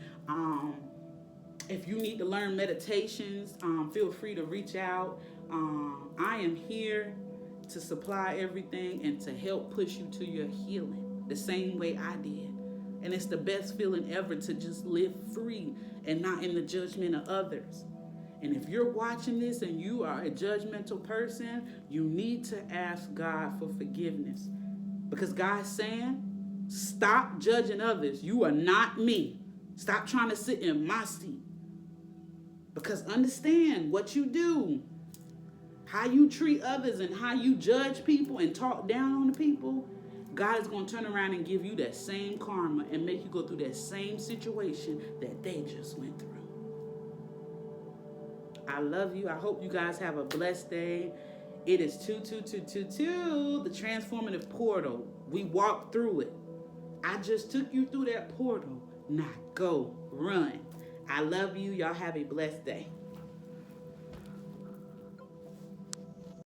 If you need to learn meditations, feel free to reach out. I am here to supply everything and to help push you to your healing the same way I did. And it's the best feeling ever to just live free and not in the judgment of others. And if you're watching this and you are a judgmental person, you need to ask God for forgiveness. Because God's saying, stop judging others. You are not me. Stop trying to sit in my seat. Because understand what you do, how you treat others and how you judge people and talk down on the people, God is going to turn around and give you that same karma and make you go through that same situation that they just went through. I love you. I hope you guys have a blessed day. It is 22222, the transformative portal. We walked through it. I just took you through that portal. Now go, run. I love you. Y'all have a blessed day.